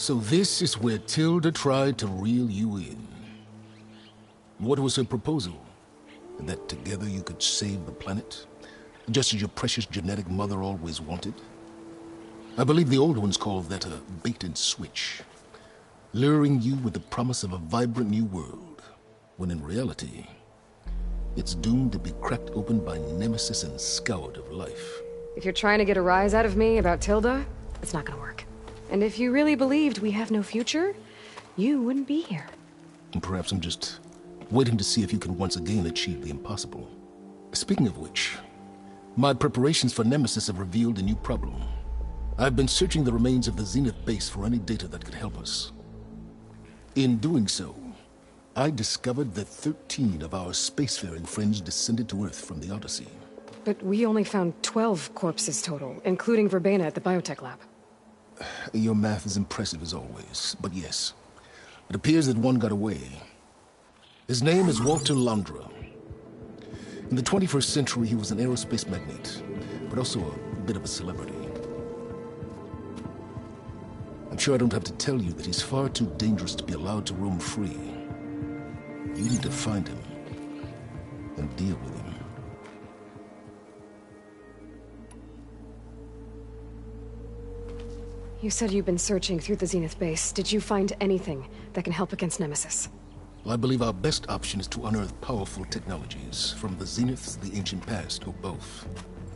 So this is where Tilda tried to reel you in. What was her proposal? That together you could save the planet? Just as your precious genetic mother always wanted? I believe the old ones called that a bait and switch. Luring you with the promise of a vibrant new world, when in reality, it's doomed to be cracked open by nemesis and scoured of life. If you're trying to get a rise out of me about Tilda, it's not gonna work. And if you really believed we have no future, you wouldn't be here. And perhaps I'm just waiting to see if you can once again achieve the impossible. Speaking of which, my preparations for Nemesis have revealed a new problem. I've been searching the remains of the Zenith base for any data that could help us. In doing so, I discovered that 13 of our spacefaring friends descended to Earth from the Odyssey. But we only found 12 corpses total, including Verbena at the biotech lab. Your math is impressive as always, but yes. It appears that one got away. His name is Walter Londra. In the 21st century, he was an aerospace magnate, but also a bit of a celebrity. I'm sure I don't have to tell you that he's far too dangerous to be allowed to roam free. You need to find him and deal with him. You said you've been searching through the Zenith base. Did you find anything that can help against Nemesis? Well, I believe our best option is to unearth powerful technologies, from the Zeniths, the ancient past, or both.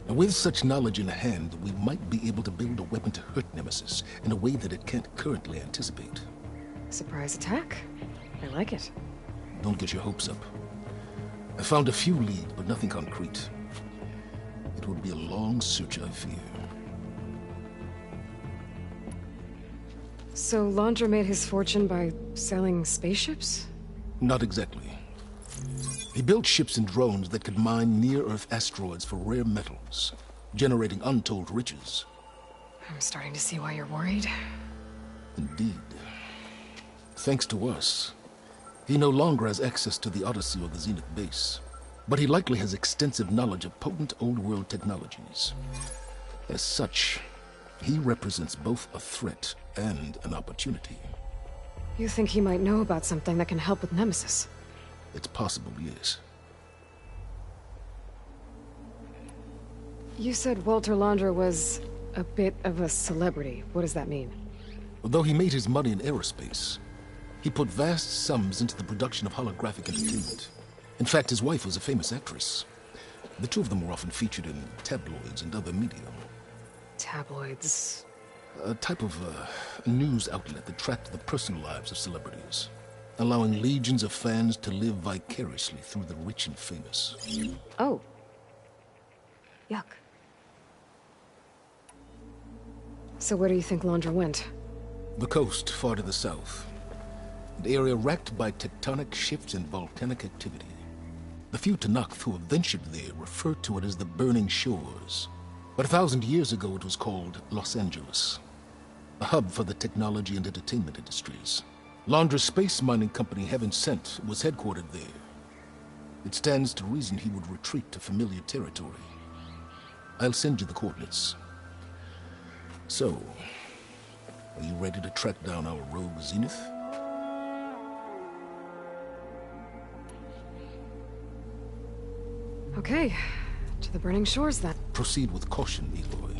And with such knowledge in hand, we might be able to build a weapon to hurt Nemesis in a way that it can't currently anticipate. Surprise attack? I like it. Don't get your hopes up. I found a few leads, but nothing concrete. It would be a long search, I fear. So Londra made his fortune by selling spaceships? Not exactly. He built ships and drones that could mine near-Earth asteroids for rare metals, generating untold riches. I'm starting to see why you're worried. Indeed. Thanks to us, he no longer has access to the Odyssey or the Zenith base, but he likely has extensive knowledge of potent old-world technologies. As such, he represents both a threat and an opportunity. You think he might know about something that can help with Nemesis? It's possible, yes. You said Walter Londra was a bit of a celebrity. What does that mean? Although he made his money in aerospace, he put vast sums into the production of holographic entertainment. In fact, his wife was a famous actress. The two of them were often featured in tabloids and other media. Tabloids? A type of news outlet that tracked the personal lives of celebrities, allowing legions of fans to live vicariously through the rich and famous. Oh. Yuck. So where do you think Londra went? The coast, far to the south. An area racked by tectonic shifts and volcanic activity. The few Tanakh who have ventured there refer to it as the Burning Shores. But 1,000 years ago it was called Los Angeles, a hub for the technology and entertainment industries. Londra's space mining company, Heaven Sent, was headquartered there. It stands to reason he would retreat to familiar territory. I'll send you the coordinates. So, are you ready to track down our rogue Zenith? Okay, to the Burning Shores then. Proceed with caution, Eloy.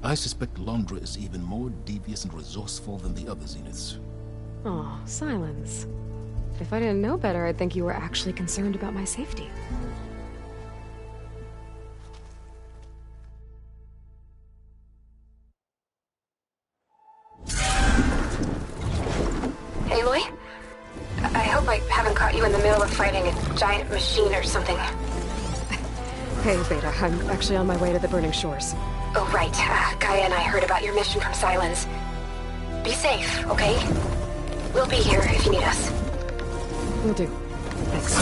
I suspect Londra is even more devious and resourceful than the other Zeniths. Oh, Silence. If I didn't know better, I'd think you were actually concerned about my safety. Aloy? I hope I haven't caught you in the middle of fighting a giant machine or something. Hey, Beta, I'm actually on my way to the Burning Shores. Oh, right. Gaia and I heard about your mission from Silence. Be safe, okay? We'll be here if you need us. Will do. Thanks.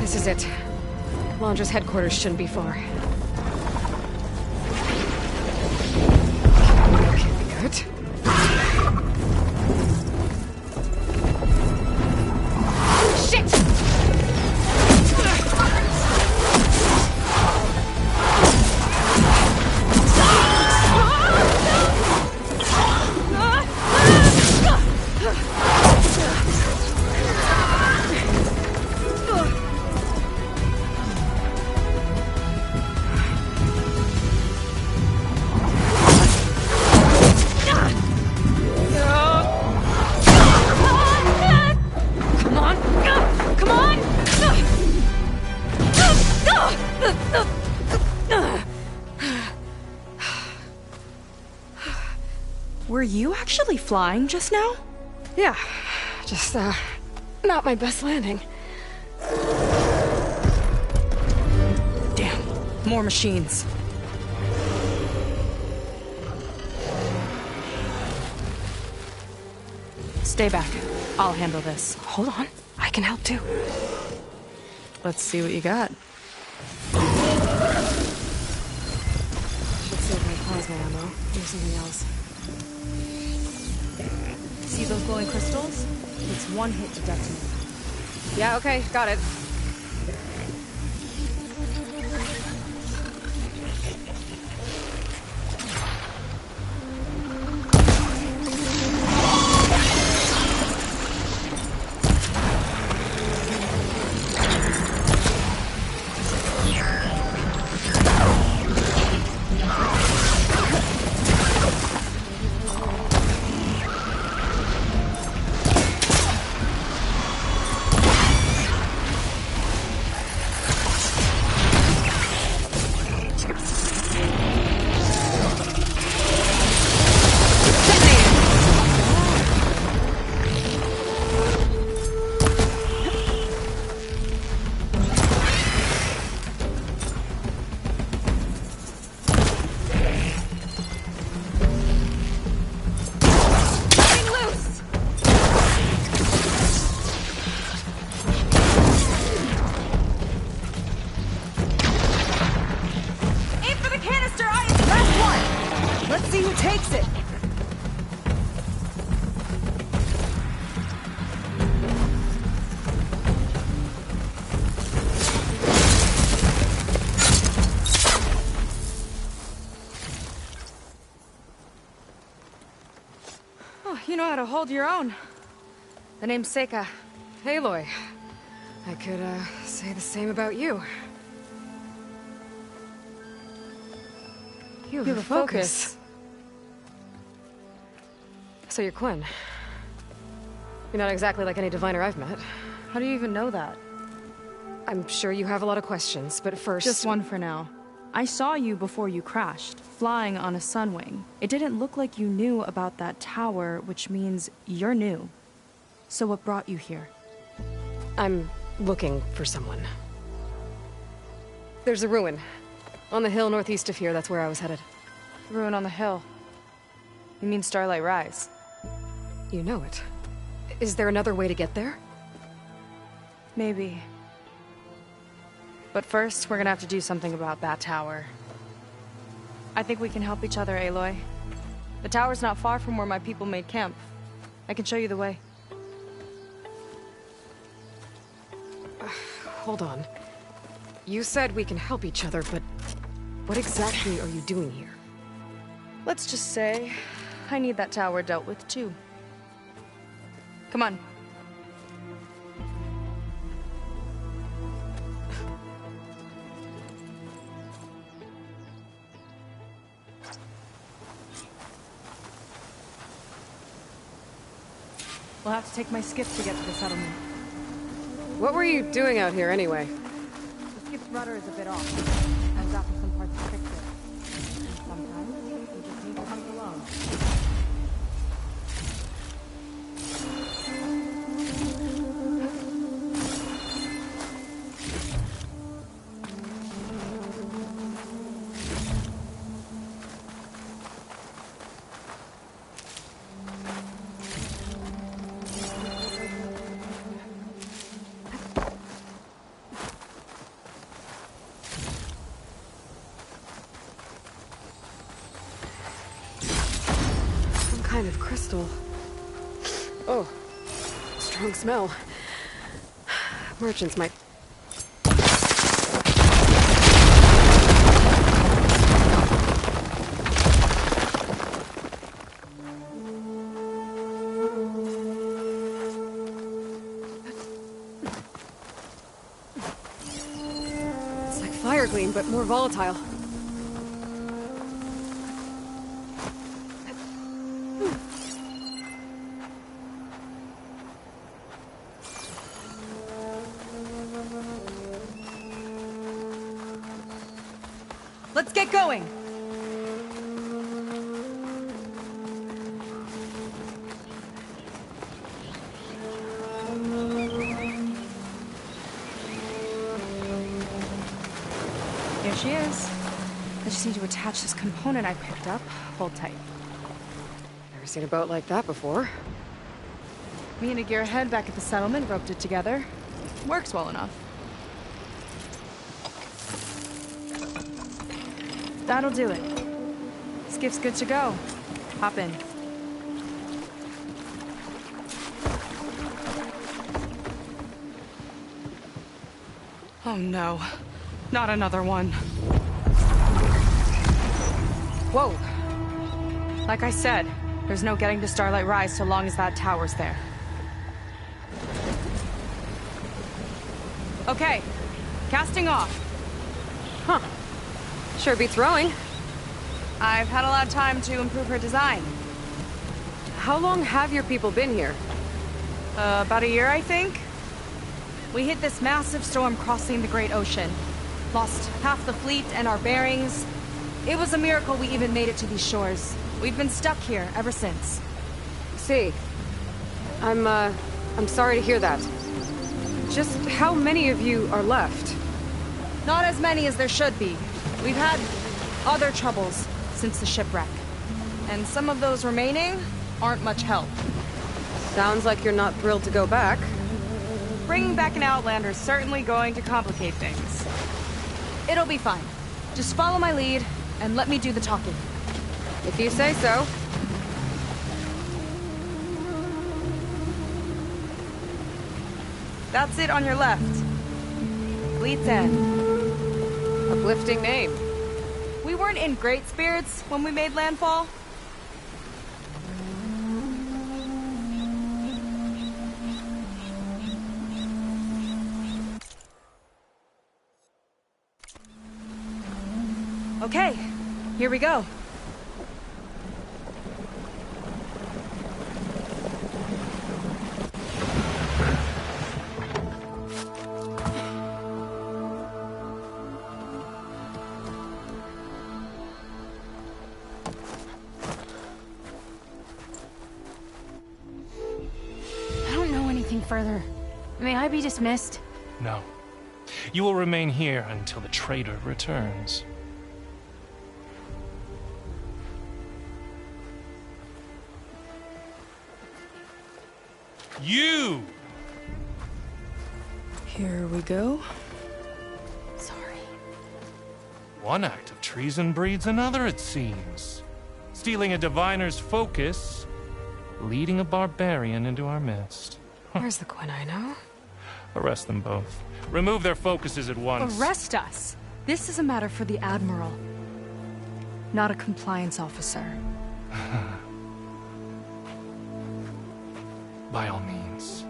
This is it. Londra's headquarters shouldn't be far. Were you actually flying just now? Yeah, just, not my best landing. Damn, more machines. Stay back. I'll handle this. Hold on, I can help too. Let's see what you got. Should save my plasma ammo. Here's something else. See those glowing crystals? It's one hit to detonate. Yeah, okay, got it. You know how to hold your own. The name's Seika. Aloy. I could, say the same about you. You have a focus. So you're Quinn. You're not exactly like any diviner I've met. How do you even know that? I'm sure you have a lot of questions, but first... Just one for now. I saw you before you crashed, flying on a sunwing. It didn't look like you knew about that tower, which means you're new. So what brought you here? I'm looking for someone. There's a ruin. On the hill northeast of here, that's where I was headed. Ruin on the hill. You mean Starlight Rise? You know it. Is there another way to get there? Maybe. But first, we're gonna have to do something about that tower. I think we can help each other, Aloy. The tower's not far from where my people made camp. I can show you the way. Hold on. You said we can help each other, but what exactly are you doing here? Let's just say, I need that tower dealt with too. Come on. We'll have to take my skiff to get to the settlement. What were you doing out here anyway? The skiff's rudder is a bit off. I've got some parts to fix it. And sometimes, you just need to hunt alone. Kind of crystal. Oh, strong smell. Merchants might... It's like fire gleam, but more volatile. Let's get going! she is. I just need to attach this component I picked up. Hold tight. Never seen a boat like that before. Me and a gearhead back at the settlement roped it together. Works well enough. That'll do it. Skiff's good to go. Hop in. Oh no. Not another one. Whoa. Like I said, there's no getting to Starlight Rise so long as that tower's there. Okay. Casting off. Huh. Sure beats rowing. I've had a lot of time to improve her design. How long have your people been here? About a year, I think. We hit this massive storm crossing the Great Ocean. Lost half the fleet and our bearings. It was a miracle we even made it to these shores. We've been stuck here ever since. See. I'm sorry to hear that. Just how many of you are left? Not as many as there should be. We've had other troubles since the shipwreck. And some of those remaining aren't much help. Sounds like you're not thrilled to go back. Bringing back an Outlander is certainly going to complicate things. It'll be fine. Just follow my lead and let me do the talking. If you say so. That's it on your left. Fleet's End. Uplifting name. We weren't in great spirits when we made landfall. Okay, here we go. I don't know anything further. May I be dismissed? No. You will remain here until the trader returns. You! Here we go. Sorry. One act of treason breeds another, it seems. Stealing a diviner's focus, leading a barbarian into our midst. Where's the Quinino? Arrest them both. Remove their focuses at once. Arrest us! This is a matter for the Admiral, not a compliance officer. By all means.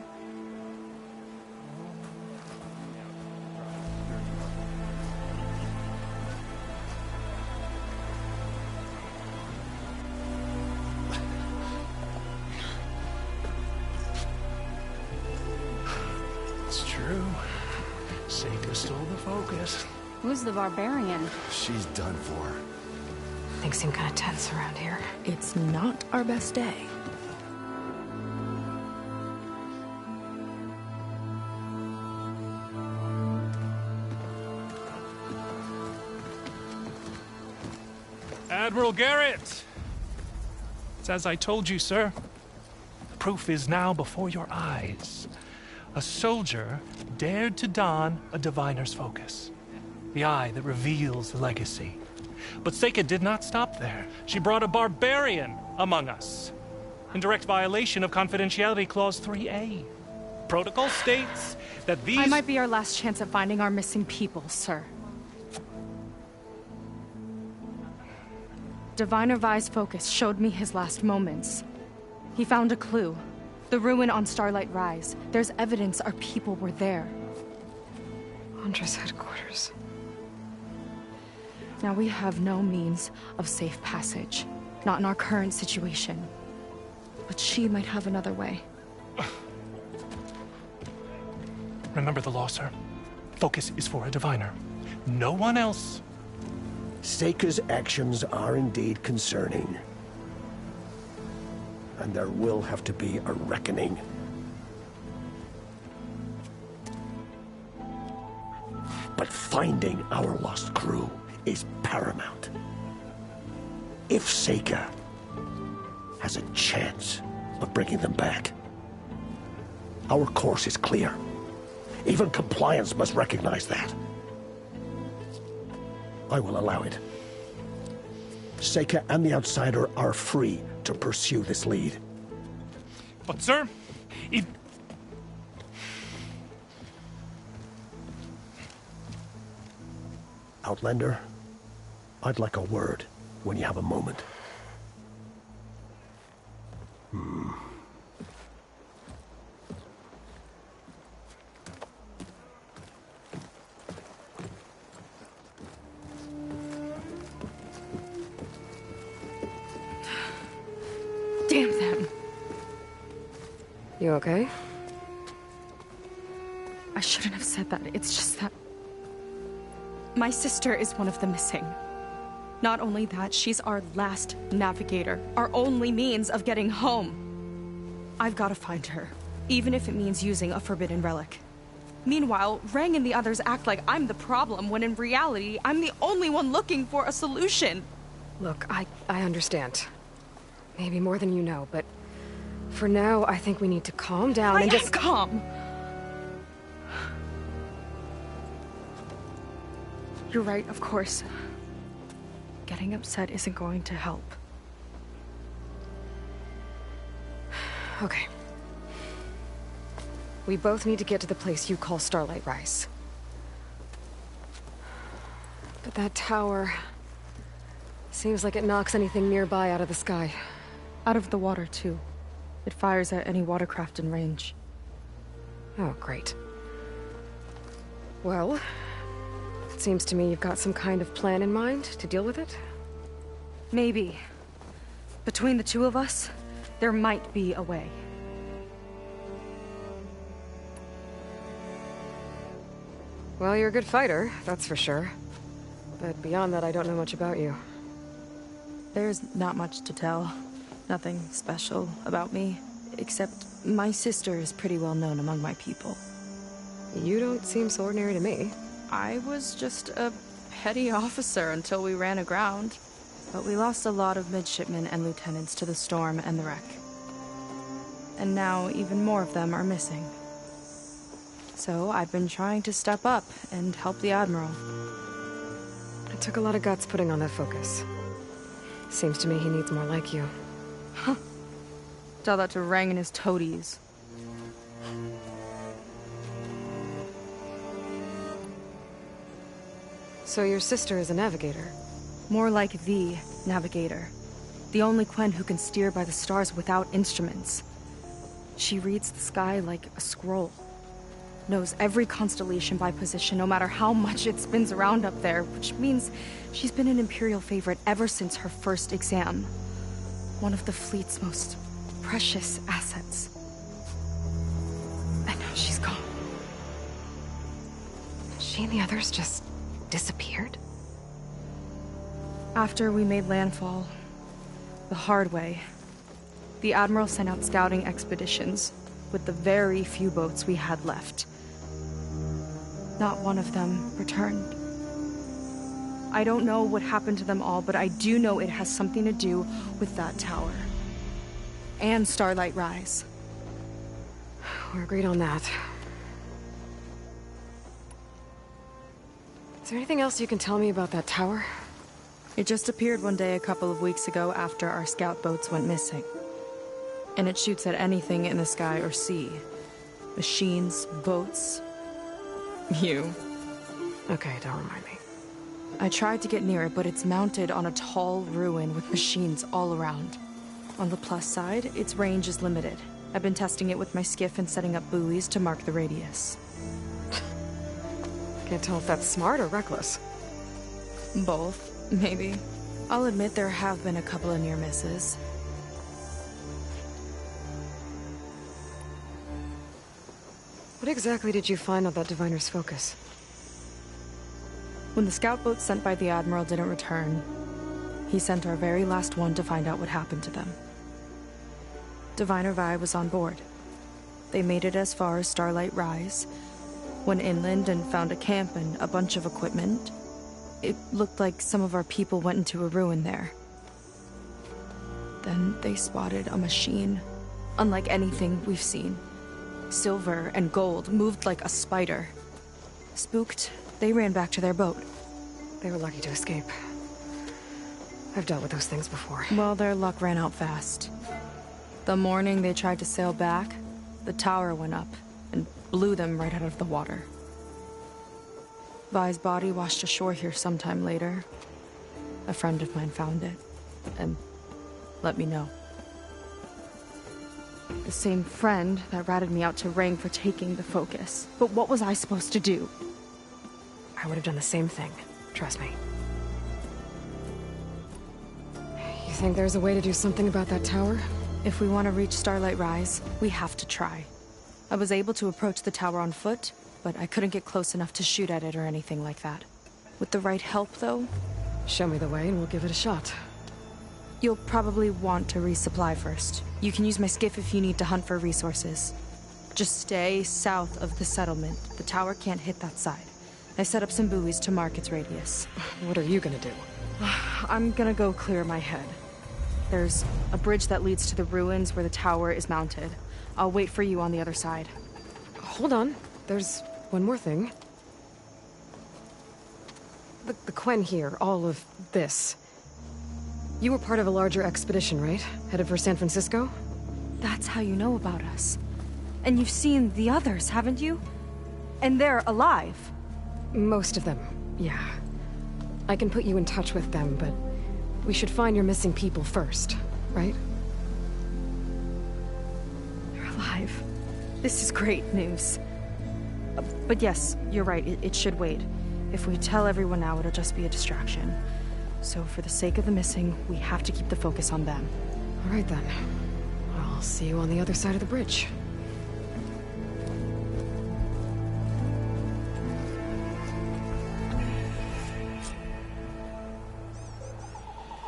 It's true. Seika stole the focus. Who's the barbarian? She's done for. Things seem kind of tense around here. It's not our best day. Admiral Garrett! It's as I told you, sir. The proof is now before your eyes. A soldier dared to don a diviner's focus. The eye that reveals the legacy. But Seika did not stop there. She brought a barbarian among us. In direct violation of Confidentiality Clause 3A. Protocol states that these... I might be our last chance at finding our missing people, sir. Diviner Vi's focus showed me his last moments. He found a clue. The ruin on Starlight Rise. There's evidence our people were there. Huntress headquarters. Now we have no means of safe passage. Not in our current situation. But she might have another way. Remember the law, sir. Focus is for a diviner. No one else. Seika's actions are indeed concerning. And there will have to be a reckoning. But But finding our lost crew is paramount. If Seika has a chance of bringing them back, our course is clear. Even compliance must recognize that. I will allow it. Seika and the Outsider are free to pursue this lead. But sir, if... Outlander, I'd like a word when you have a moment. Damn them. You okay? I shouldn't have said that. It's just that... my sister is one of the missing. Not only that, she's our last navigator. Our only means of getting home. I've got to find her. Even if it means using a forbidden relic. Meanwhile, Rang and the others act like I'm the problem, when in reality, I'm the only one looking for a solution. Look, I understand. Maybe more than you know, but... for now, I think we need to calm down and just... calm! You're right, of course. Getting upset isn't going to help. Okay. We both need to get to the place you call Starlight Rise. But that tower... seems like it knocks anything nearby out of the sky. Out of the water, too. It fires at any watercraft in range. Oh, great. Well, it seems to me you've got some kind of plan in mind to deal with it. Maybe. Between the two of us, there might be a way. Well, you're a good fighter, that's for sure. But beyond that, I don't know much about you. There's not much to tell. Nothing special about me, except my sister is pretty well known among my people. You don't seem so ordinary to me. I was just a petty officer until we ran aground. But we lost a lot of midshipmen and lieutenants to the storm and the wreck. And now even more of them are missing. So I've been trying to step up and help the Admiral. It took a lot of guts putting on that focus. Seems to me he needs more like you. Huh. Tell that to Rang and his toadies. So your sister is a navigator? More like the navigator. The only Quen who can steer by the stars without instruments. She reads the sky like a scroll. Knows every constellation by position, no matter how much it spins around up there, which means she's been an Imperial favorite ever since her first exam. One of the fleet's most precious assets. And now she's gone. She and the others just disappeared? After we made landfall, the hard way, the Admiral sent out scouting expeditions with the very few boats we had left. Not one of them returned. I don't know what happened to them all, but I do know it has something to do with that tower. And Starlight Rise. We're agreed on that. Is there anything else you can tell me about that tower? It just appeared one day a couple of weeks ago after our scout boats went missing. And it shoots at anything in the sky or sea. Machines, boats. You. Okay, don't remind me. I tried to get near it, but it's mounted on a tall ruin with machines all around. On the plus side, its range is limited. I've been testing it with my skiff and setting up buoys to mark the radius. Can't tell if that's smart or reckless. Both, maybe. I'll admit there have been a couple of near misses. What exactly did you find on that Diviner's focus? When the scout boat sent by the Admiral didn't return, he sent our very last one to find out what happened to them. Diviner Vi was on board. They made it as far as Starlight Rise, Went inland and found a camp and a bunch of equipment. It looked like some of our people went into a ruin there. Then they spotted a machine, unlike anything we've seen. Silver and gold, moved like a spider. Spooked, they ran back to their boat. They were lucky to escape. I've dealt with those things before. Well, their luck ran out fast. The morning they tried to sail back, the tower went up and blew them right out of the water. Vi's body washed ashore here sometime later. A friend of mine found it and let me know. The same friend that ratted me out to Rang for taking the focus. But what was I supposed to do? I would have done the same thing. Trust me. You think there's a way to do something about that tower? If we want to reach Starlight Rise, we have to try. I was able to approach the tower on foot, but I couldn't get close enough to shoot at it or anything like that. With the right help, though... Show me the way and we'll give it a shot. You'll probably want to resupply first. You can use my skiff if you need to hunt for resources. Just stay south of the settlement. The tower can't hit that side. I set up some buoys to mark its radius. What are you gonna do? I'm gonna go clear my head. There's a bridge that leads to the ruins where the tower is mounted. I'll wait for you on the other side. Hold on. There's one more thing. The Quen here, all of this. You were part of a larger expedition, right? Headed for San Francisco? That's how you know about us. And you've seen the others, haven't you? And they're alive. Most of them, yeah. I can put you in touch with them, but we should find your missing people first, right? They're alive. This is great news. But yes, you're right, it should wait. If we tell everyone now, it'll just be a distraction. So for the sake of the missing, we have to keep the focus on them. All right then. I'll see you on the other side of the bridge.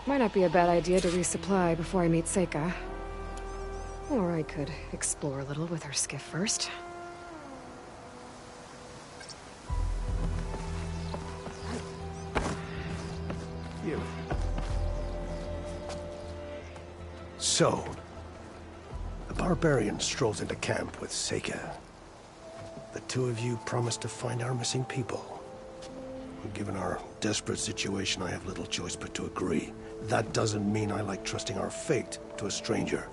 Might not be a bad idea to resupply before I meet Seika. Or I could explore a little with her skiff first. You. So, the barbarian strolls into camp with Seika. The two of you promised to find our missing people. Given our desperate situation, I have little choice but to agree. That doesn't mean I like trusting our fate to a stranger.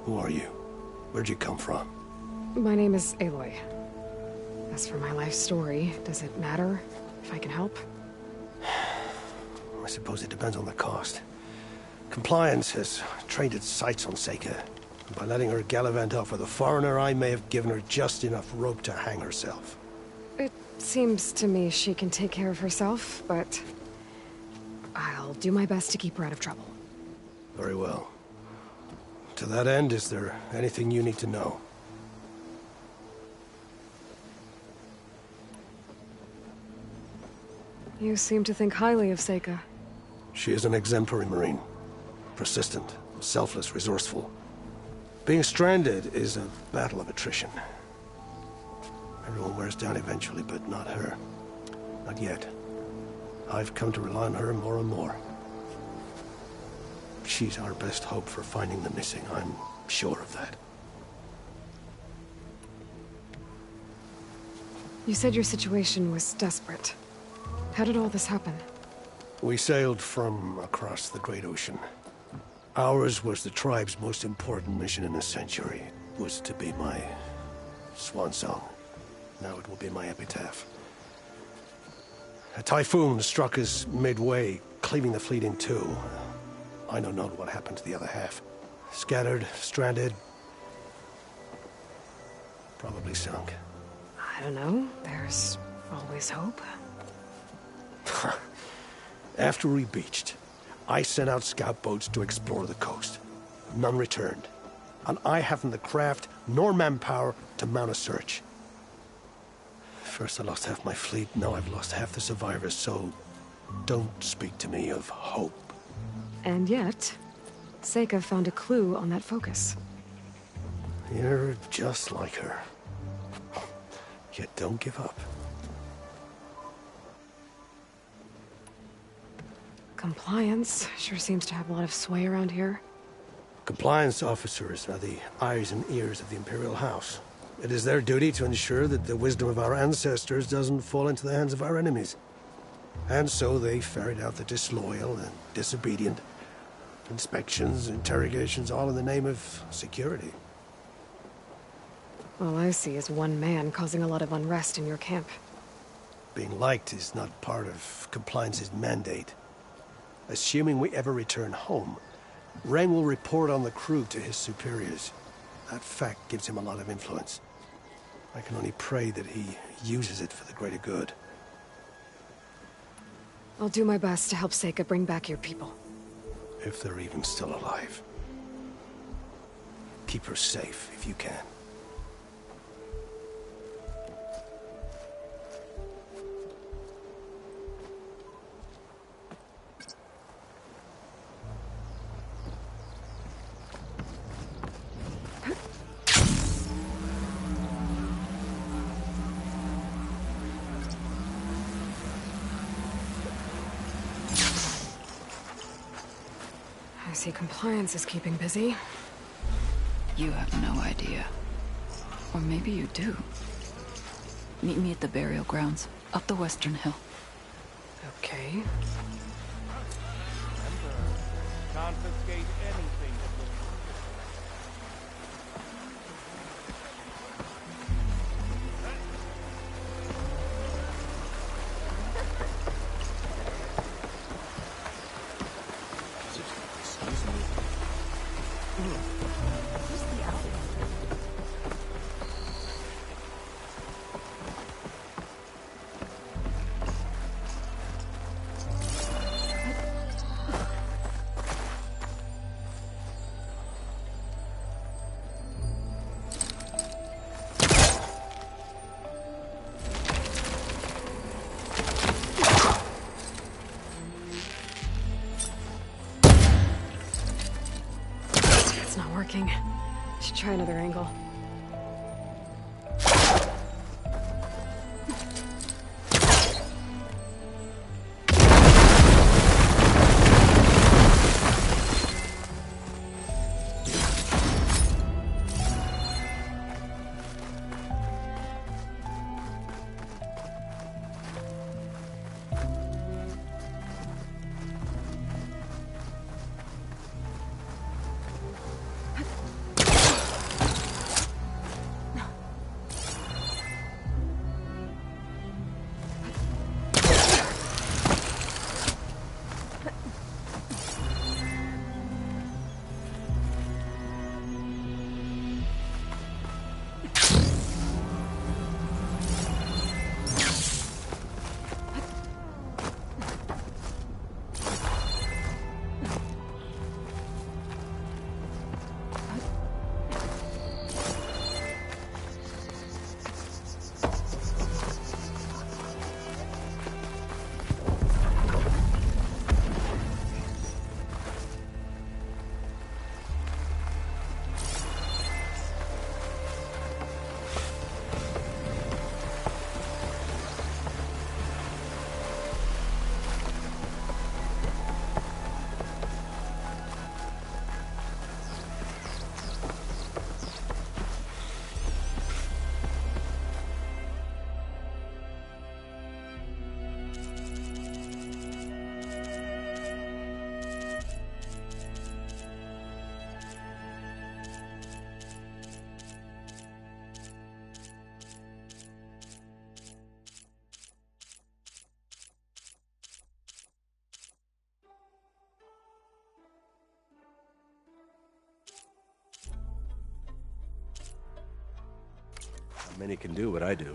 Who are you? Where'd you come from? My name is Aloy. As for my life story, does it matter if I can help? I suppose it depends on the cost. Compliance has trained its sights on Seika. By letting her gallivant off with a foreigner, I may have given her just enough rope to hang herself. It seems to me she can take care of herself, but I'll do my best to keep her out of trouble. Very well. To that end, is there anything you need to know? You seem to think highly of Seika. She is an exemplary Marine. Persistent, selfless, resourceful. Being stranded is a battle of attrition. Everyone wears down eventually, but not her. Not yet. I've come to rely on her more and more. She's our best hope for finding the missing, I'm sure of that. You said your situation was desperate. How did all this happen? We sailed from across the Great Ocean. Ours was the tribe's most important mission in a century. It was to be my swan song. Now it will be my epitaph. A typhoon struck us midway, cleaving the fleet in two. I know not what happened to the other half. Scattered, stranded, probably sunk. I don't know. There's always hope. After we beached, I sent out scout boats to explore the coast. None returned. And I haven't the craft nor manpower to mount a search. First I lost half my fleet, now I've lost half the survivors, so don't speak to me of hope. And yet, Seika found a clue on that focus. You're just like her. Yet don't give up. Compliance sure seems to have a lot of sway around here. Compliance officers are the eyes and ears of the Imperial House. It is their duty to ensure that the wisdom of our ancestors doesn't fall into the hands of our enemies. And so they ferret out the disloyal and disobedient. Inspections, interrogations, all in the name of security. All I see is one man causing a lot of unrest in your camp. Being liked is not part of Compliance's mandate. Assuming we ever return home, Rang will report on the crew to his superiors. That fact gives him a lot of influence. I can only pray that he uses it for the greater good. I'll do my best to help Seika bring back your people. If they're even still alive. Keep her safe if you can. I see Compliance is keeping busy. You have no idea. Or maybe you do. Meet me at the burial grounds, up the western hill. Okay. Confiscate anything that looks It's not working. Should try another angle. Many can do what I do.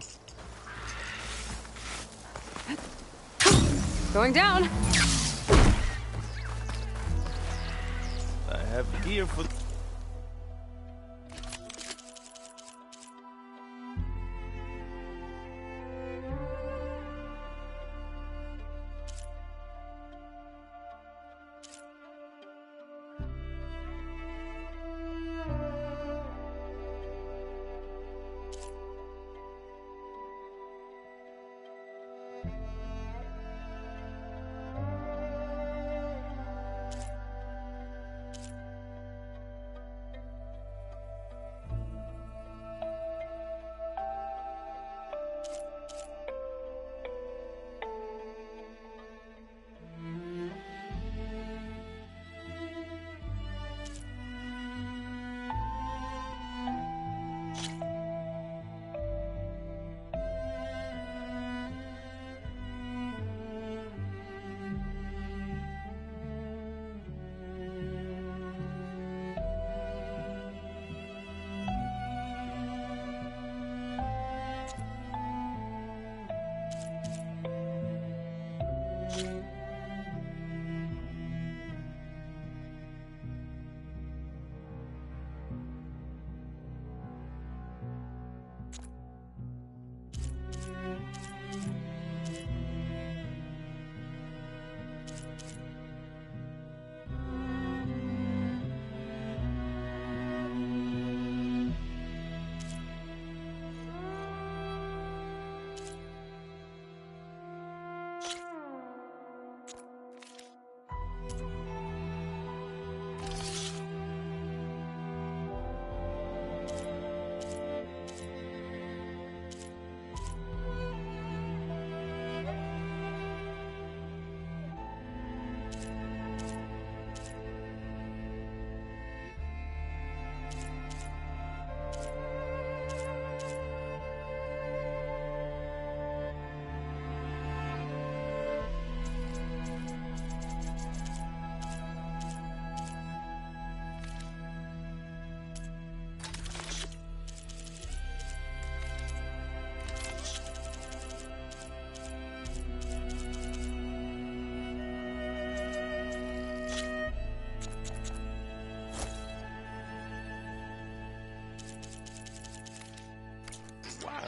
Going down! I have gear for...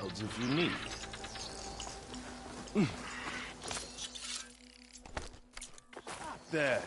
clouds if you need. That.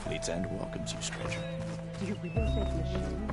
Fleet's End welcomes you, stranger. Do you really think machines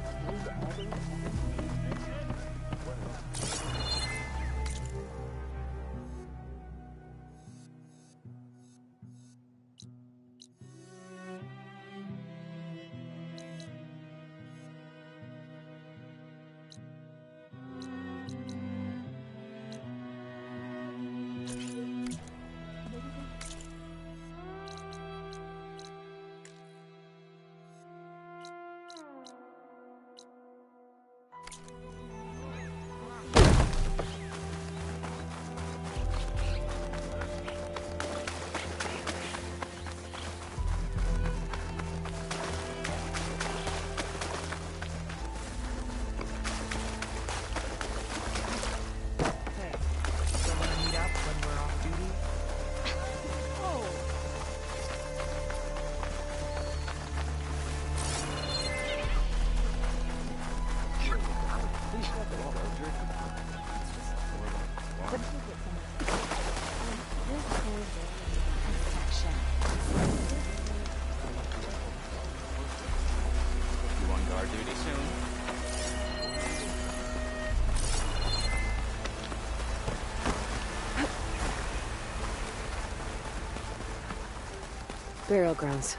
Burial grounds.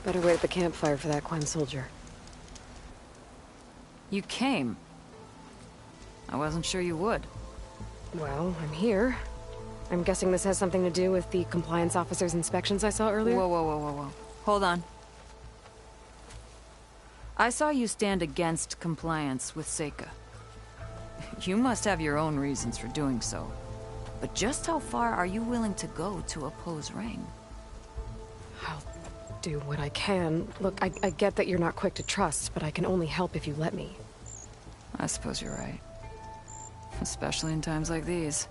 Better wait at the campfire for that Quen soldier. You came. I wasn't sure you would. Well, I'm here. I'm guessing this has something to do with the compliance officer's inspections I saw earlier? Whoa. Hold on. I saw you stand against compliance with Seika. You must have your own reasons for doing so. But just how far are you willing to go to oppose Ring? I'll do what I can. Look, I get that you're not quick to trust, but I can only help if you let me. I suppose you're right. Especially in times like these.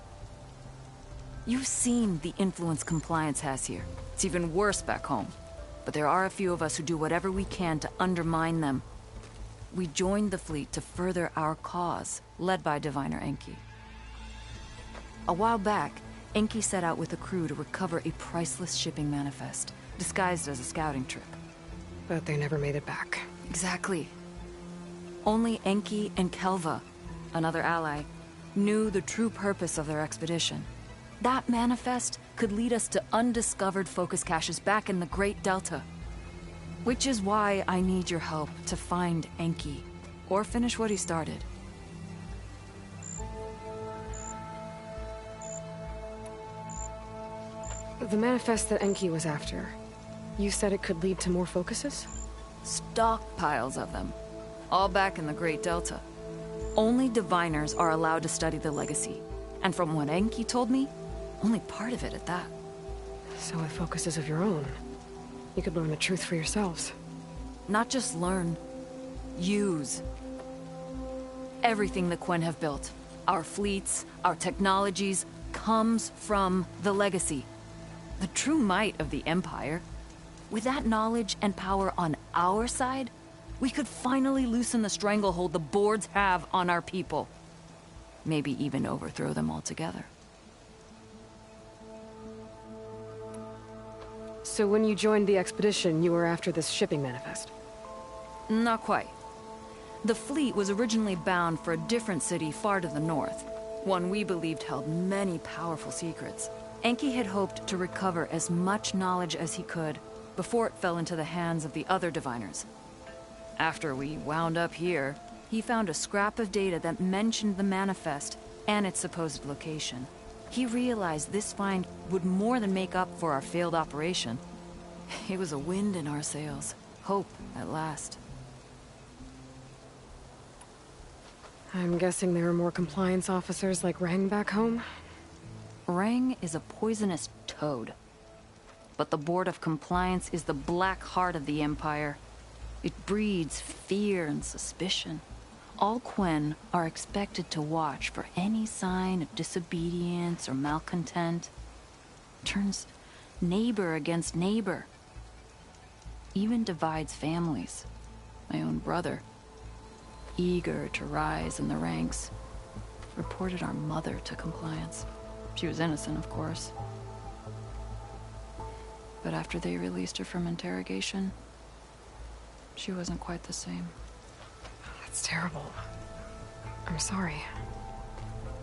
You've seen the influence compliance has here. It's even worse back home. But there are a few of us who do whatever we can to undermine them. We joined the fleet to further our cause, led by Diviner Enki. A while back, Enki set out with a crew to recover a priceless shipping manifest, disguised as a scouting trip. But they never made it back. Exactly. Only Enki and Kelva, another ally, knew the true purpose of their expedition. That manifest could lead us to undiscovered focus caches back in the Great Delta. Which is why I need your help to find Enki, or finish what he started. The manifest that Enki was after, you said it could lead to more focuses? Stockpiles of them. All back in the Great Delta. Only diviners are allowed to study the legacy. And from what Enki told me, only part of it at that. So with focuses of your own, you could learn the truth for yourselves. Not just learn. Use. Everything the Quen have built, our fleets, our technologies, comes from the legacy. The true might of the Empire. With that knowledge and power on our side, we could finally loosen the stranglehold the boards have on our people. Maybe even overthrow them altogether. So when you joined the expedition, you were after this shipping manifest? Not quite. The fleet was originally bound for a different city far to the north, one we believed held many powerful secrets. Enki had hoped to recover as much knowledge as he could before it fell into the hands of the other diviners. After we wound up here, he found a scrap of data that mentioned the manifest and its supposed location. He realized this find would more than make up for our failed operation. It was a wind in our sails. Hope, at last. I'm guessing there are more compliance officers like Rang back home? Rang is a poisonous toad. But the Board of Compliance is the black heart of the Empire. It breeds fear and suspicion. All Quen are expected to watch for any sign of disobedience or malcontent. Turns neighbor against neighbor. Even divides families. My own brother, eager to rise in the ranks, reported our mother to Compliance. She was innocent, of course. But after they released her from interrogation, she wasn't quite the same. That's terrible. I'm sorry.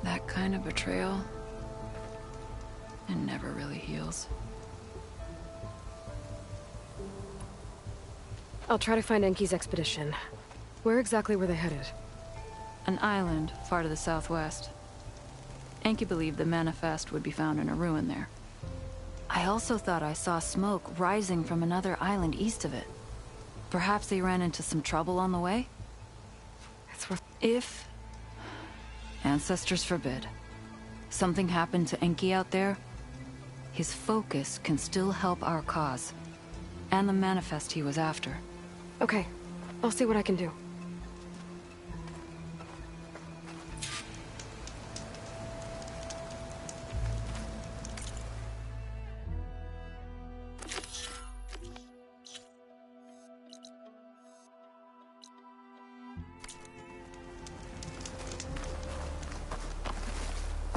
That kind of betrayal, it never really heals. I'll try to find Enki's expedition. Where exactly were they headed? An island far to the southwest. Enki believed the manifest would be found in a ruin there. I also thought I saw smoke rising from another island east of it. Perhaps they ran into some trouble on the way? If, ancestors forbid, something happened to Enki out there, his focus can still help our cause. And the manifest he was after. Okay, I'll see what I can do.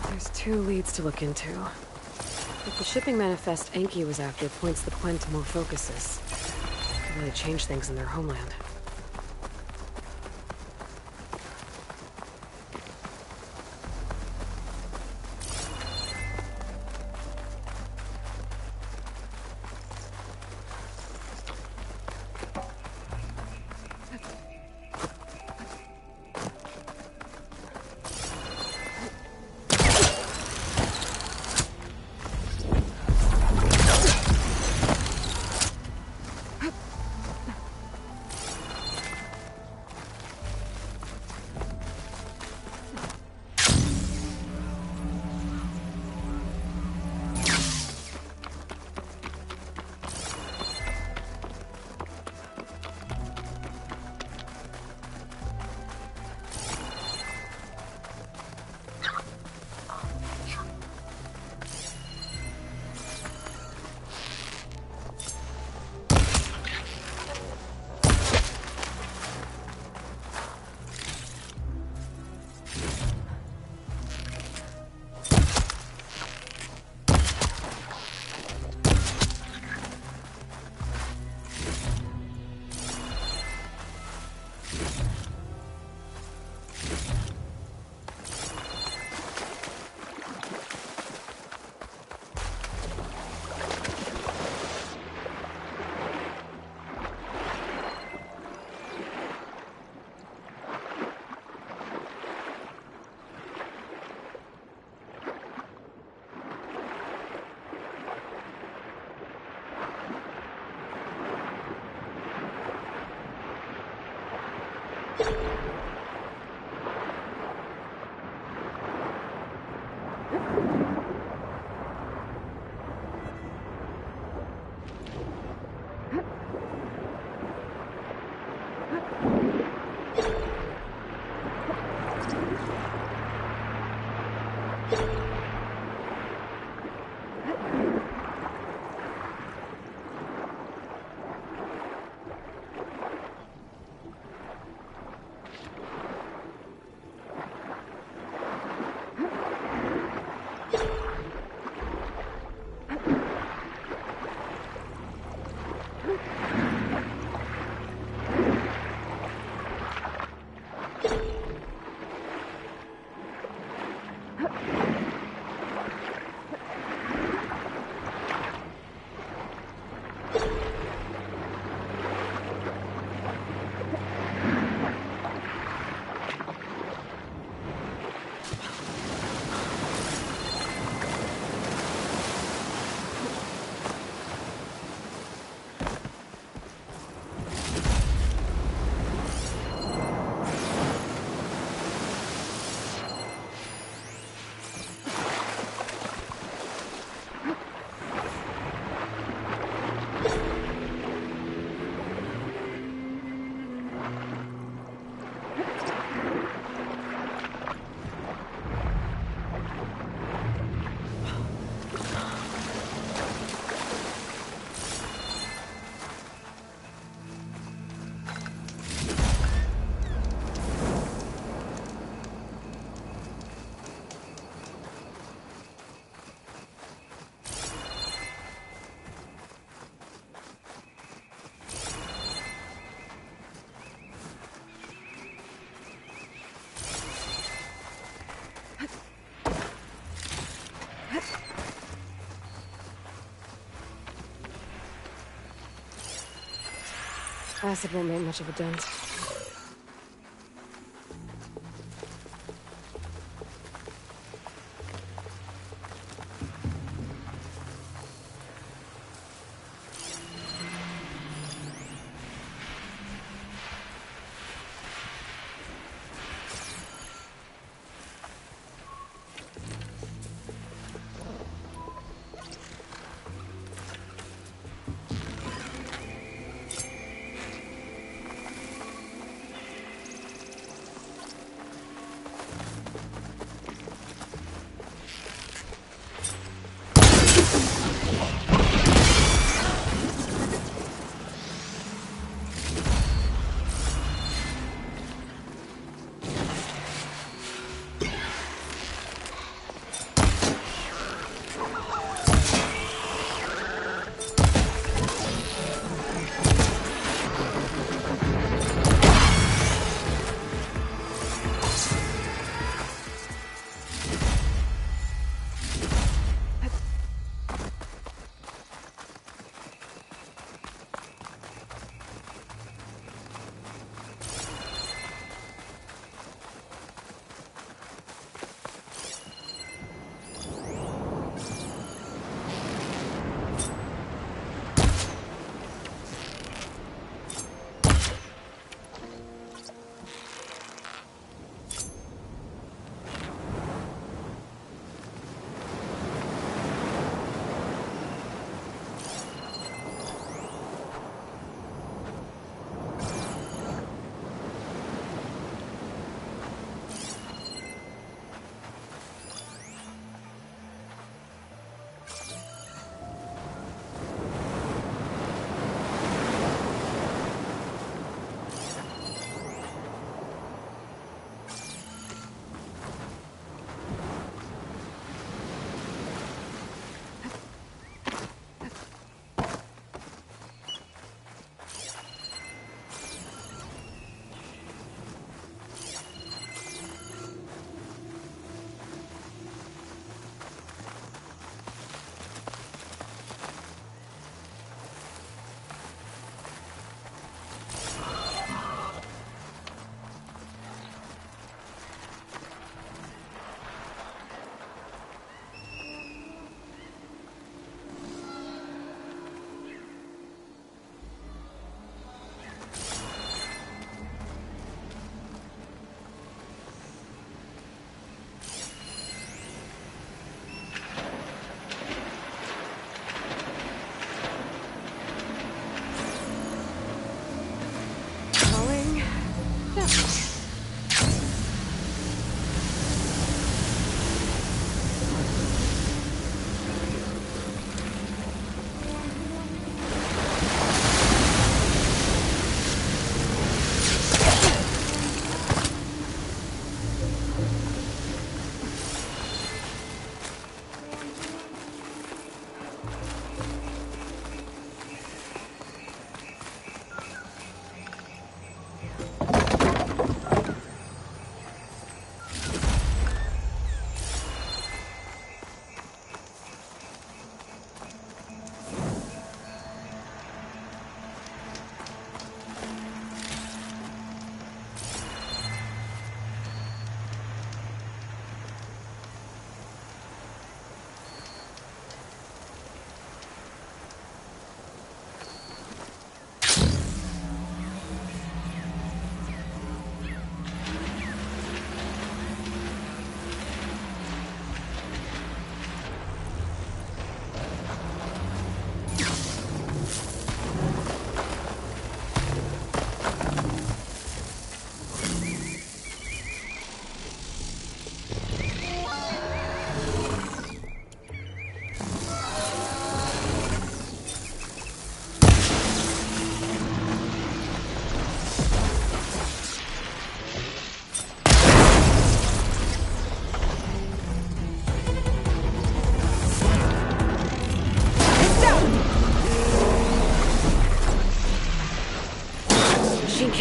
There's 2 leads to look into. If the shipping manifest Enki was after points the Quen to more focuses, it could really change things in their homeland. Acid won't make much of a dent.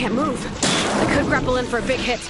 can't move. I could grapple in for a big hit.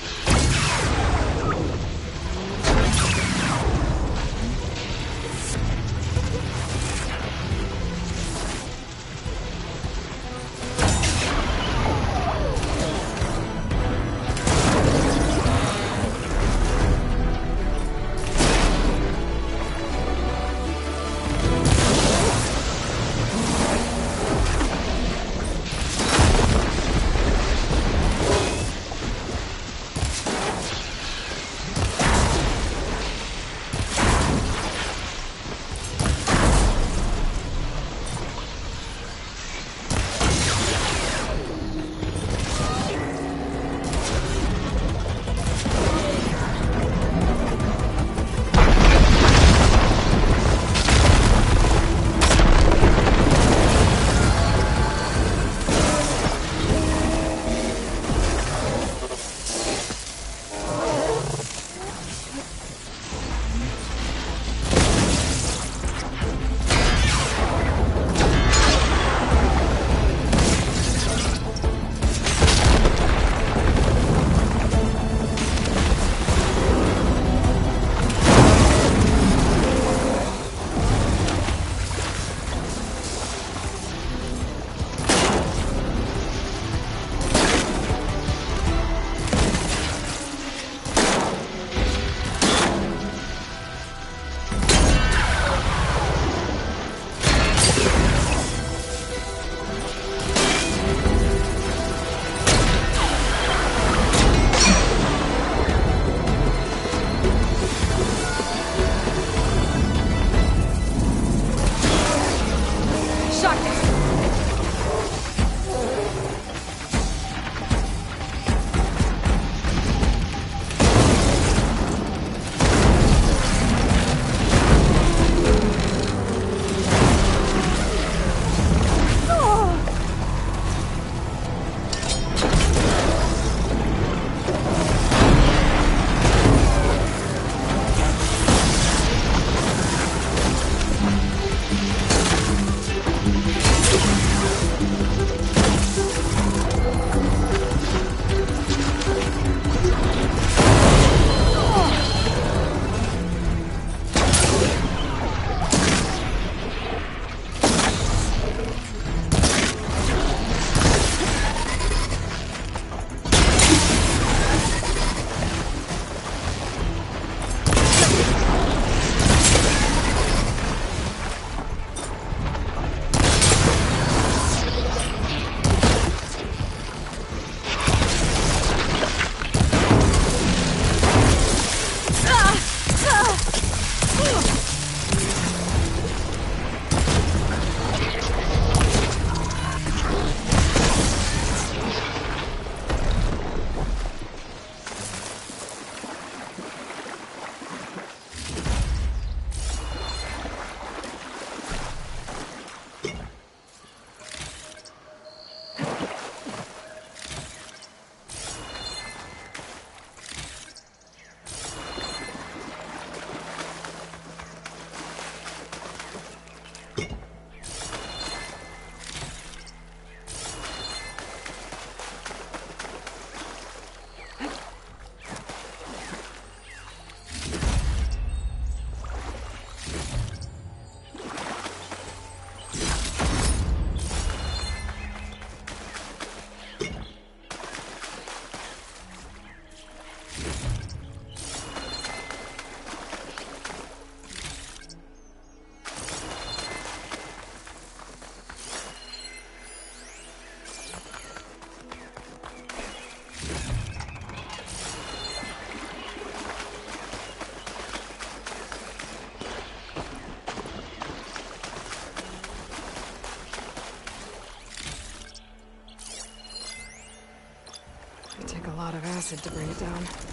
lot of acid to bring it down.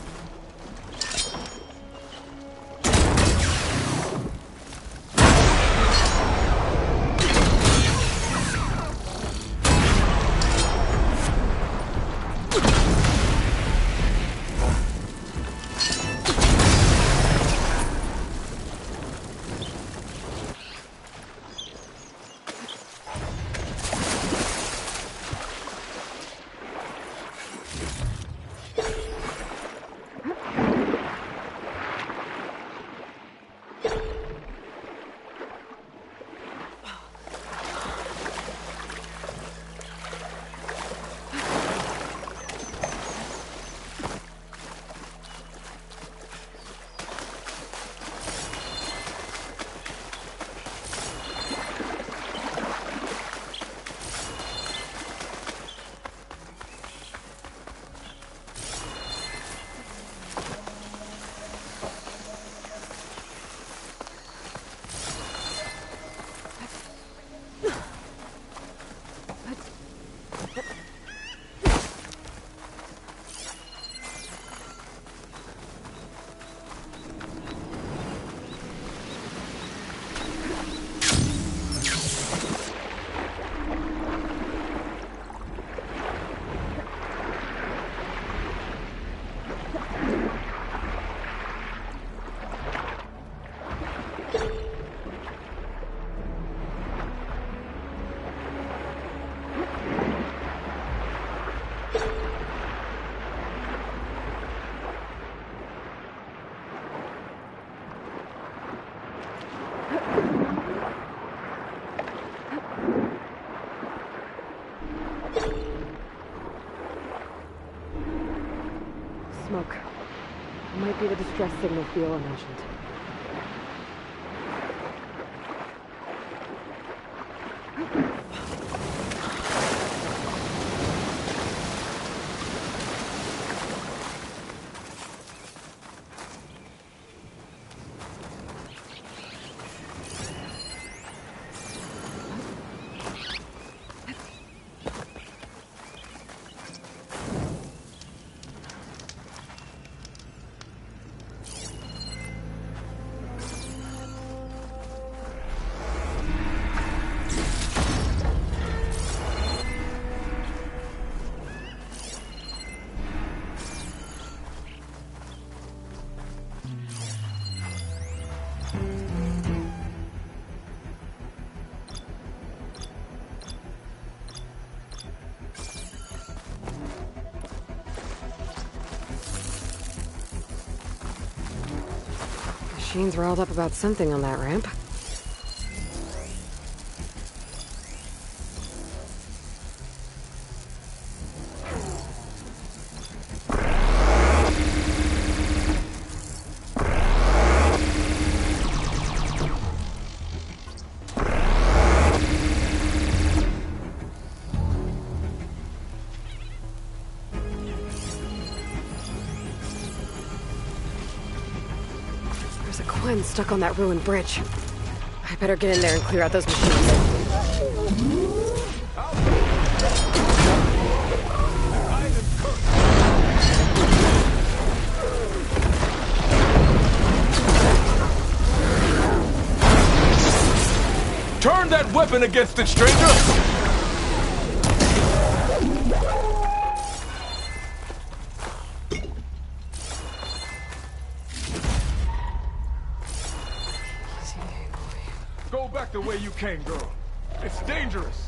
Smoke. Might be the distress signal Viola mentioned. Machines riled up about something on that ramp. There's a Quen stuck on that ruined bridge. I better get in there and clear out those machines. Turn that weapon against it, stranger! Go back the way you came, girl. It's dangerous.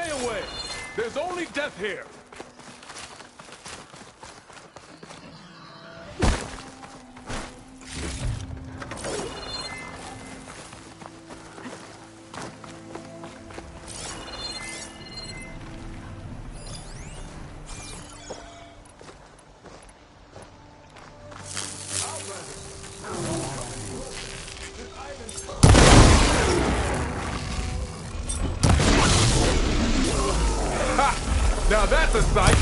Stay away! There's only death here! Now that's a sight!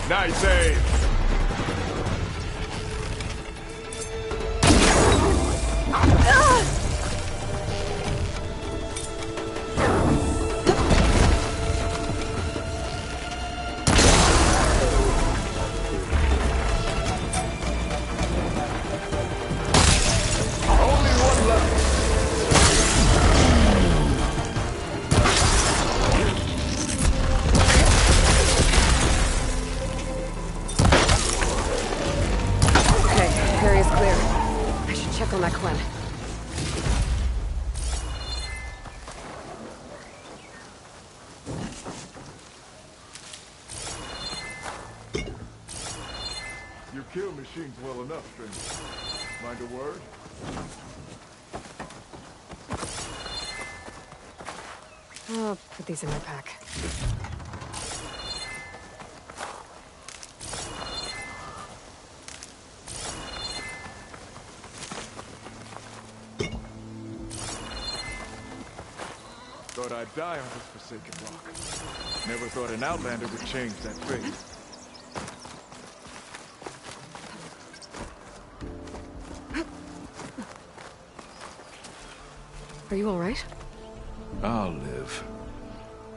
Nice save! You kill machines well enough, stranger. Mind a word? I'll put these in my pack. Thought I'd die on this forsaken rock. Never thought an Outlander would change that fate. Are you all right? I'll live.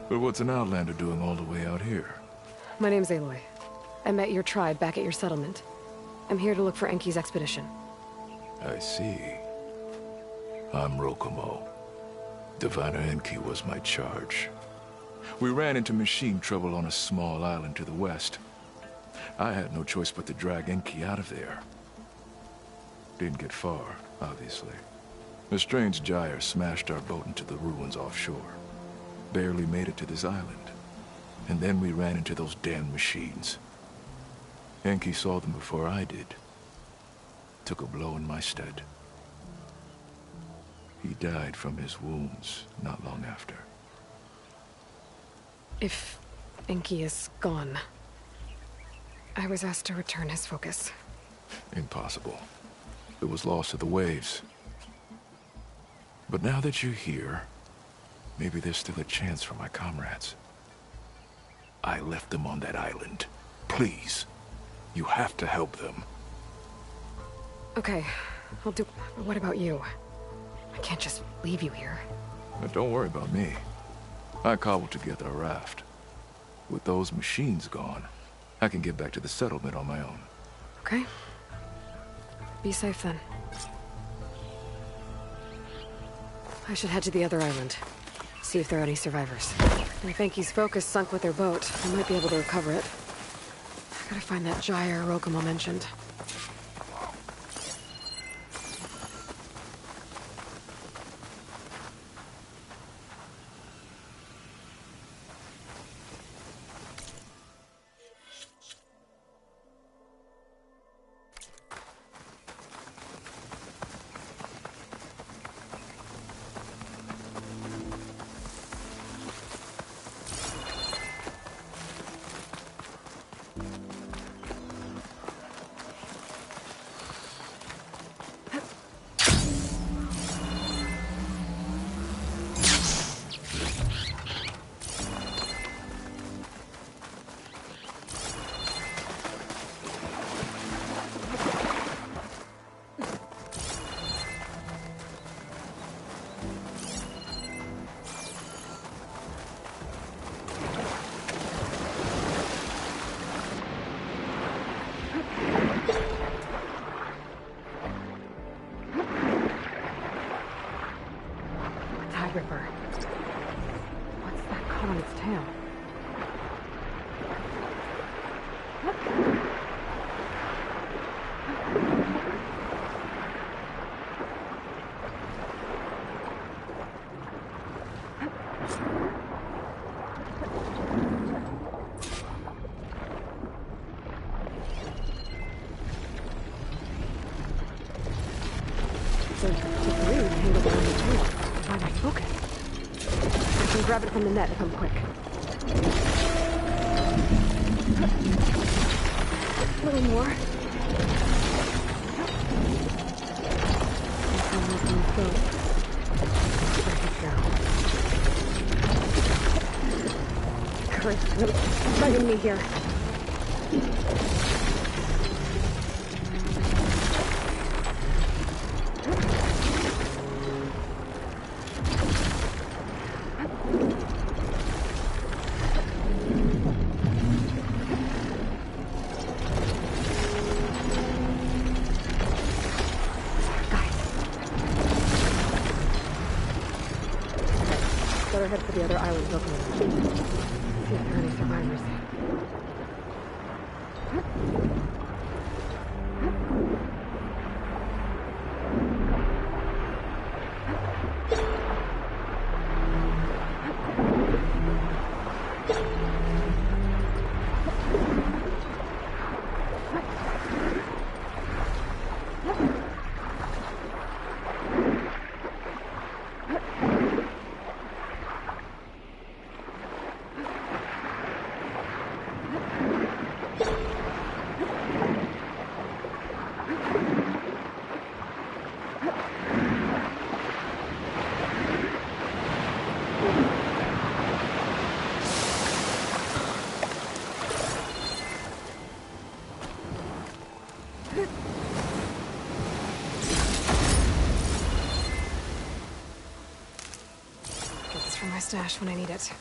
But what's an Outlander doing all the way out here? My name's Aloy. I met your tribe back at your settlement. I'm here to look for Enki's expedition. I see. I'm Rokomo. Diviner Enki was my charge. We ran into machine trouble on a small island to the west. I had no choice but to drag Enki out of there. Didn't get far, obviously. A strange gyre smashed our boat into the ruins offshore. Barely made it to this island. And then we ran into those damn machines. Enki saw them before I did. Took a blow in my stead. He died from his wounds not long after. If Enki is gone, I was asked to return his focus. Impossible. It was lost to the waves. But now that you're here, maybe there's still a chance for my comrades. I left them on that island. Please, you have to help them. Okay, I'll do... What about you? I can't just leave you here. But don't worry about me. I cobbled together a raft. With those machines gone, I can get back to the settlement on my own. Okay. Be safe then. I should head to the other island. See if there are any survivors. If Enki's focus sunk with their boat, I might be able to recover it. I gotta find that gyre Rokomo mentioned. Ripper. What's that caught on its tail? Grab it from the net if I'm quick. A little more. Curse, really bugging me here. Better head for the other island locomotive. See if there are any survivors. For my stash when I need it.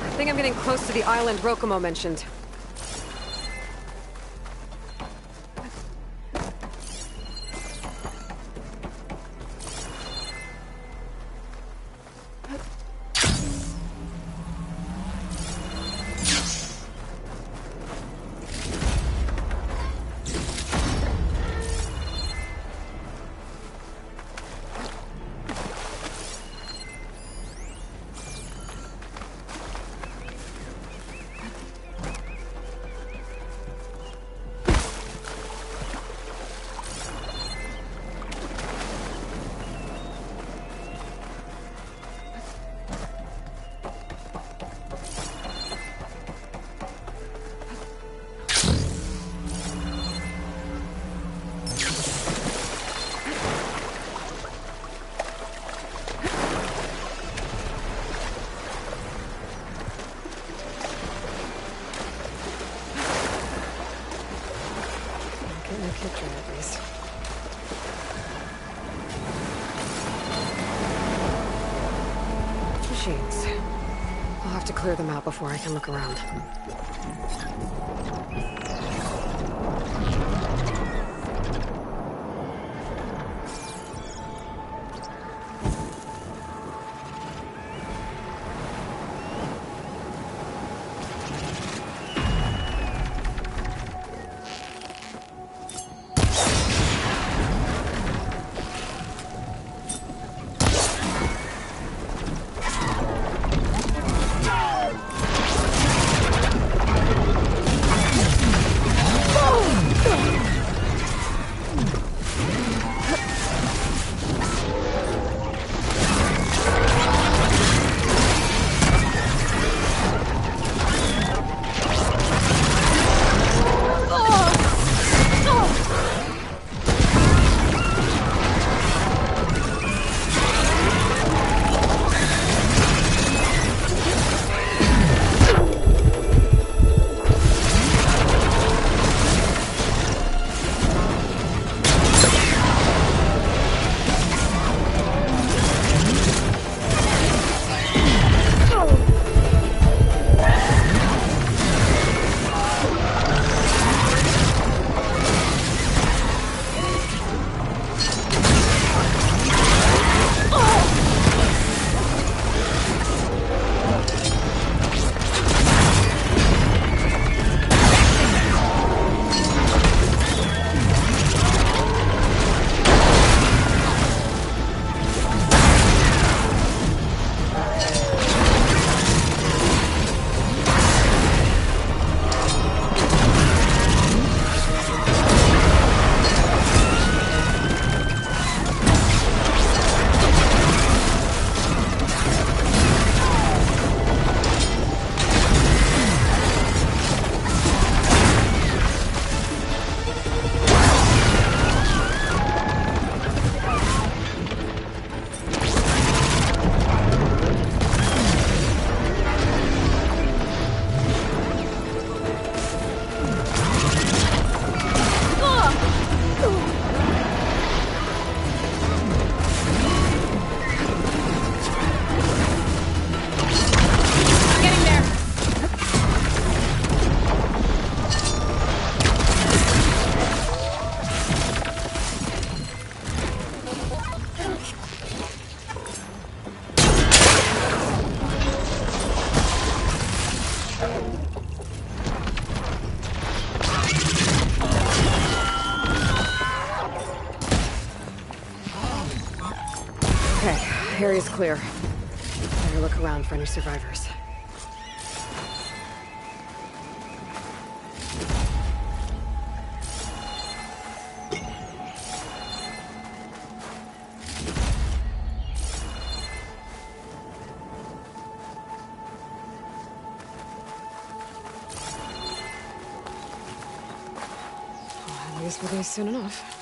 I think I'm getting close to the island Rokomo mentioned. Machines. I'll have to clear them out before I can look around. Okay, area's clear. Better look around for any survivors. Well, at least we'll be soon enough.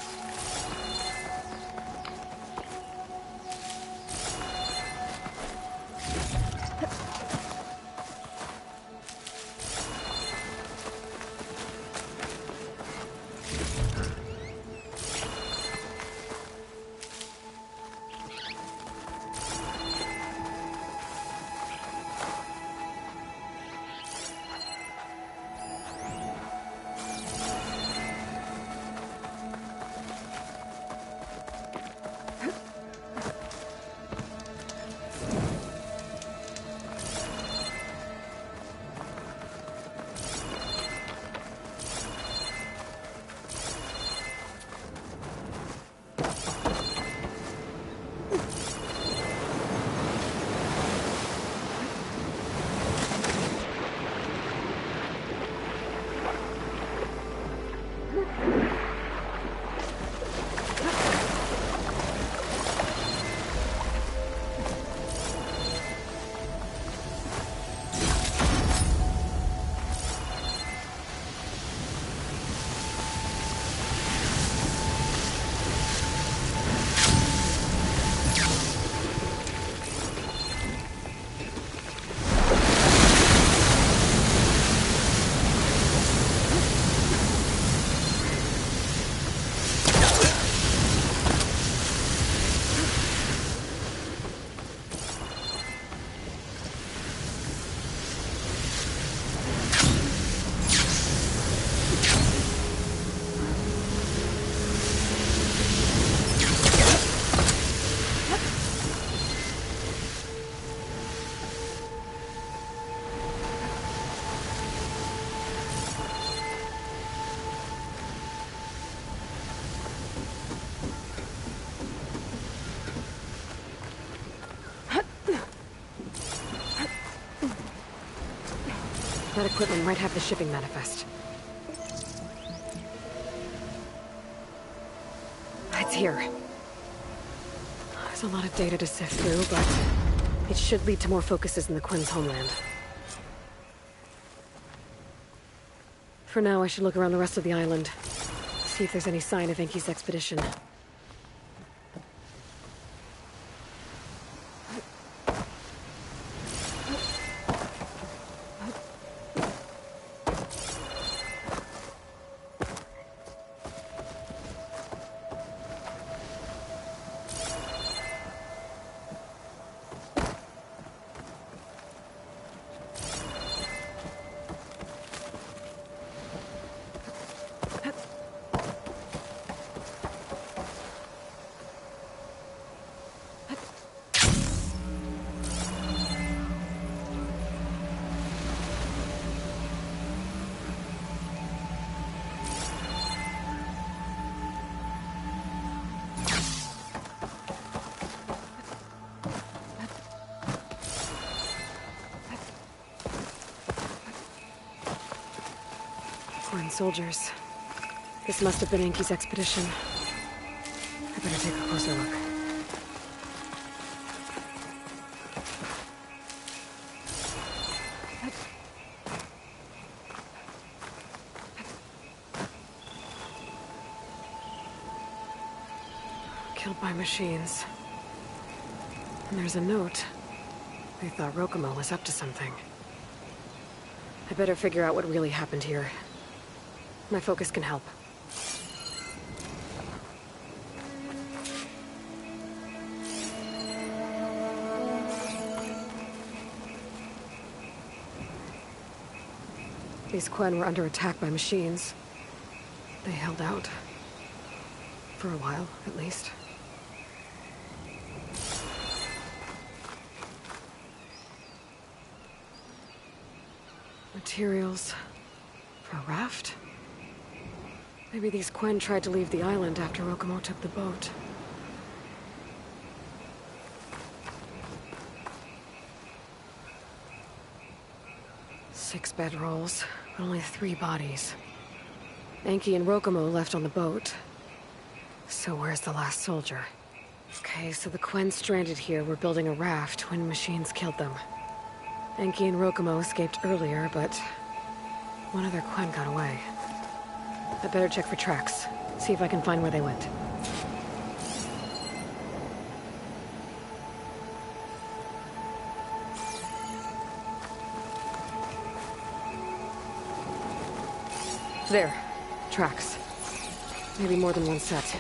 That equipment might have the shipping manifest. It's here. There's a lot of data to sift through, but it should lead to more focuses in the Quinn's homeland. For now, I should look around the rest of the island. See if there's any sign of Enki's expedition. Soldiers. This must have been Enki's expedition. I better take a closer look. Killed by machines. And there's a note. They thought Rokumo was up to something. I better figure out what really happened here. My focus can help. These Quen were under attack by machines. They held out. For a while, at least. Materials for a raft? Maybe these Quen tried to leave the island after Rokumo took the boat. 6 bedrolls, but only 3 bodies. Enki and Rokomo left on the boat. So where's the last soldier? Okay, so the Quen stranded here were building a raft when machines killed them. Enki and Rokomo escaped earlier, but one other Quen got away. I better check for tracks, see if I can find where they went. There. Tracks. Maybe more than one set.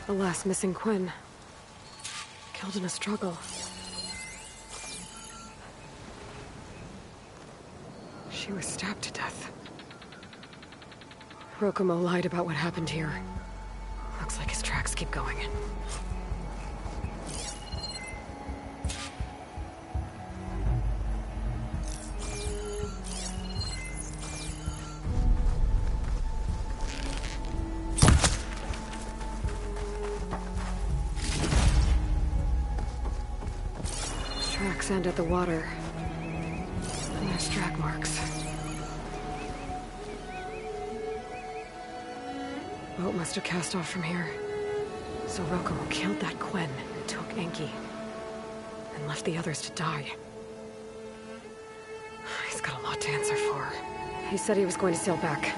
The last missing Quen. Killed in a struggle. She was stabbed to death. Rokomo lied about what happened here. Looks like his tracks keep going. Tracks end at the water. And there's drag marks. Boat must have cast off from here. So Rokomo killed that Quen and took Enki. And left the others to die. He's got a lot to answer for. He said he was going to sail back.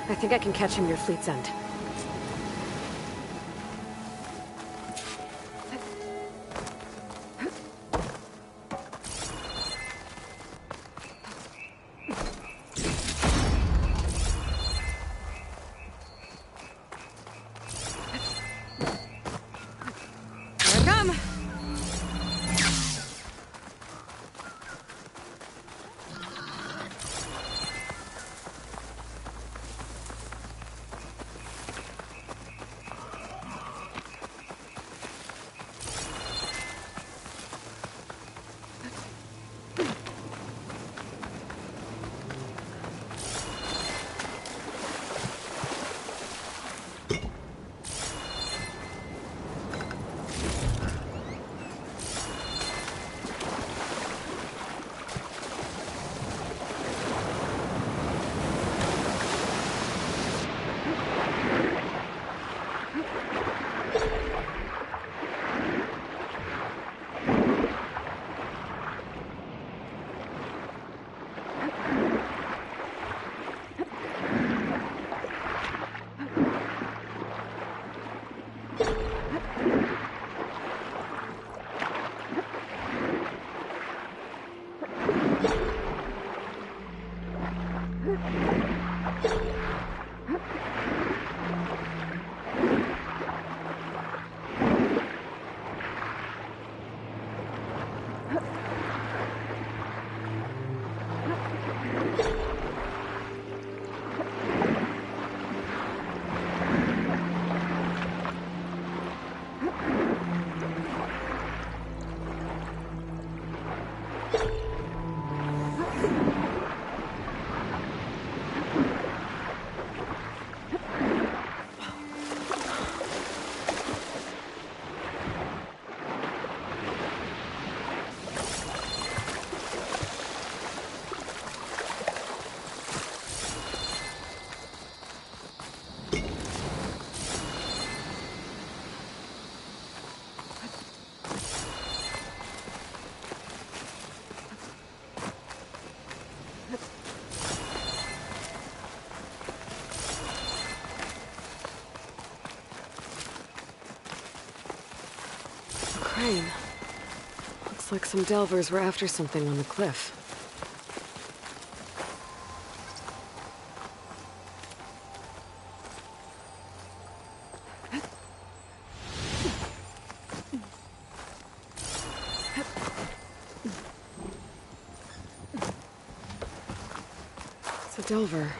I think I can catch him near Fleet's End. Crane. Looks like some delvers were after something on the cliff. Delver.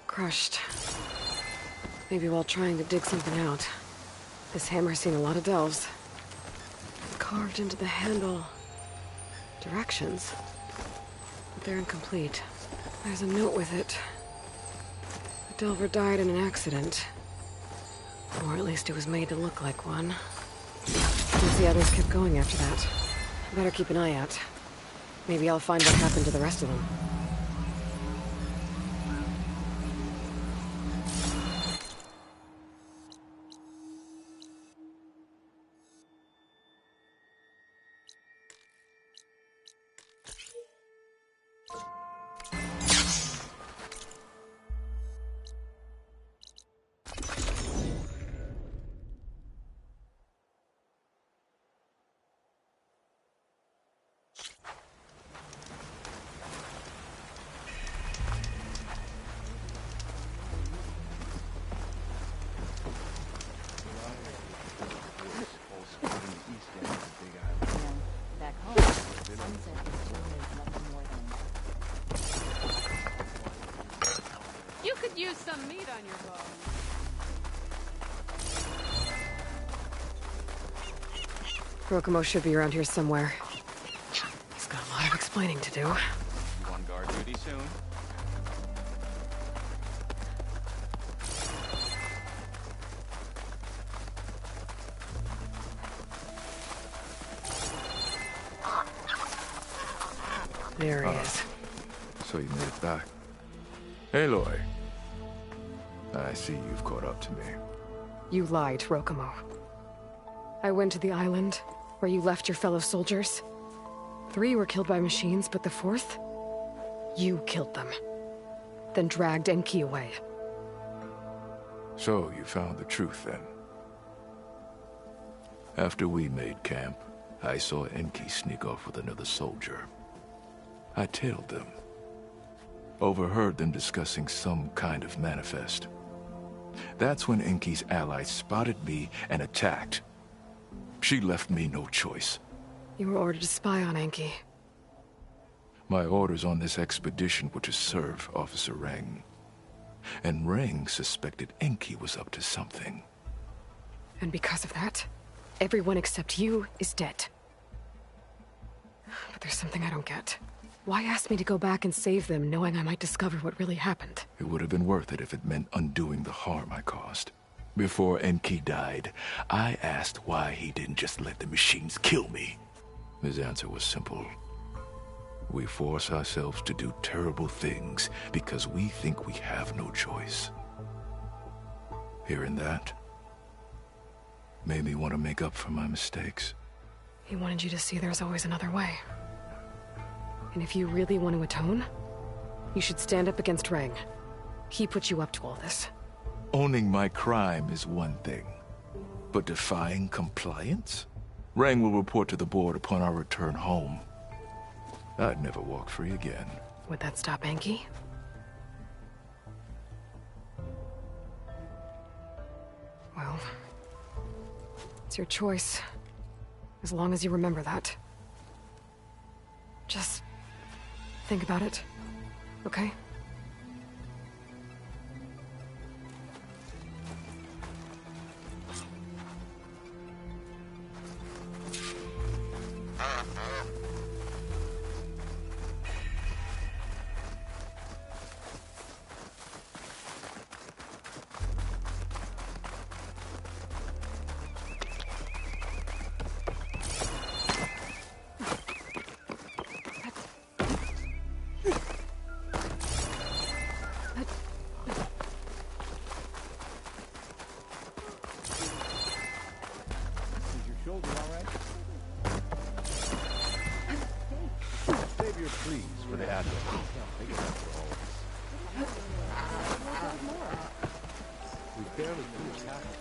Crushed. Maybe while trying to dig something out. This hammer's seen a lot of delves. Carved into the handle. Directions. But they're incomplete. There's a note with it. The Delver died in an accident. Or at least it was made to look like one. Since the others kept going after that. Better keep an eye out. Maybe I'll find what happened to the rest of them. You could use some meat on your bone. Rokomo should be around here somewhere. He's got a lot of explaining to do. You on guard duty soon? There he is. So you made it back. Aloy. I see you've caught up to me. You lied, Rokomo. I went to the island, where you left your fellow soldiers. 3 were killed by machines, but the 4th? You killed them. Then dragged Enki away. So you found the truth then. After we made camp, I saw Enki sneak off with another soldier. I tailed them. Overheard them discussing some kind of manifest. That's when Enki's allies spotted me and attacked. She left me no choice. You were ordered to spy on Enki. My orders on this expedition were to serve Officer Reng. And Reng suspected Enki was up to something. And because of that, everyone except you is dead. But there's something I don't get. Why ask me to go back and save them, knowing I might discover what really happened? It would have been worth it if it meant undoing the harm I caused. Before Enki died, I asked why he didn't just let the machines kill me. His answer was simple. We force ourselves to do terrible things because we think we have no choice. Hearing that made me want to make up for my mistakes. He wanted you to see there's always another way. And if you really want to atone, you should stand up against Reng. He put you up to all this. Owning my crime is one thing, but defying compliance? Reng will report to the board upon our return home. I'd never walk free again. Would that stop Enki? Well, it's your choice. As long as you remember that. Just think about it, okay?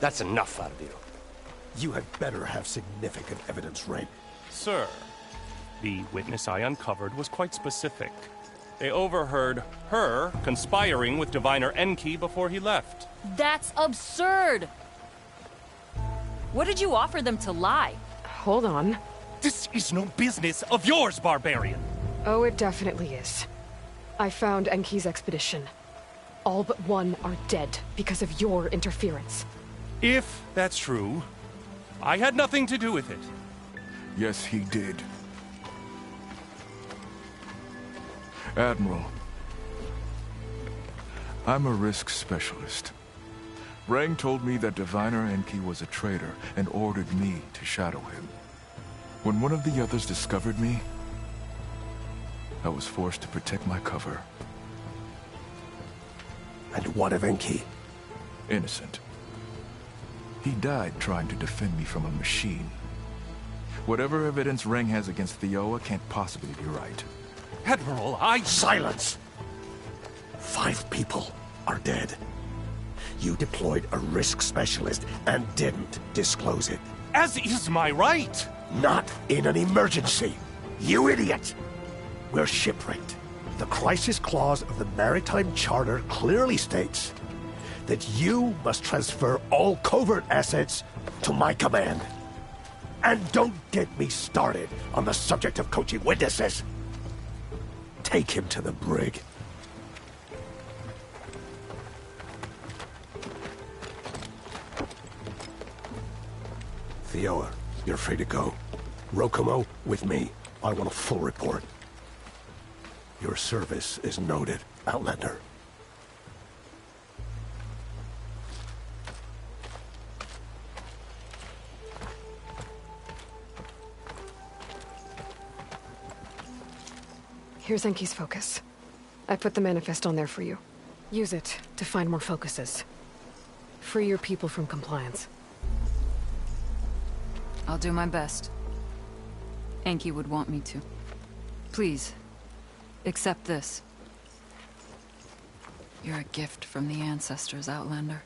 That's enough out of you. You had better have significant evidence, Reng. Sir, the witness I uncovered was quite specific. They overheard her conspiring with Diviner Enki before he left. That's absurd! What did you offer them to lie? Hold on. This is no business of yours, barbarian! Oh, it definitely is. I found Enki's expedition. All but one are dead because of your interference. If that's true, I had nothing to do with it. Yes, he did. Admiral, I'm a risk specialist. Rang told me that Diviner Enki was a traitor and ordered me to shadow him. When one of the others discovered me, I was forced to protect my cover. And what of Enki? Innocent. He died trying to defend me from a machine. Whatever evidence Rang has against Theoa can't possibly be right. Admiral, Silence! 5 people are dead. You deployed a risk specialist and didn't disclose it. As is my right! Not in an emergency, you idiot! We're shipwrecked. The crisis clause of the Maritime Charter clearly states that you must transfer all covert assets to my command. And don't get me started on the subject of coaching witnesses. Take him to the brig. Theoa, you're free to go. Rokomo, with me. I want a full report. Your service is noted, Outlander. Here's Enki's focus. I put the manifest on there for you. Use it to find more focuses. Free your people from compliance. I'll do my best. Enki would want me to. Please, accept this. You're a gift from the ancestors, Outlander.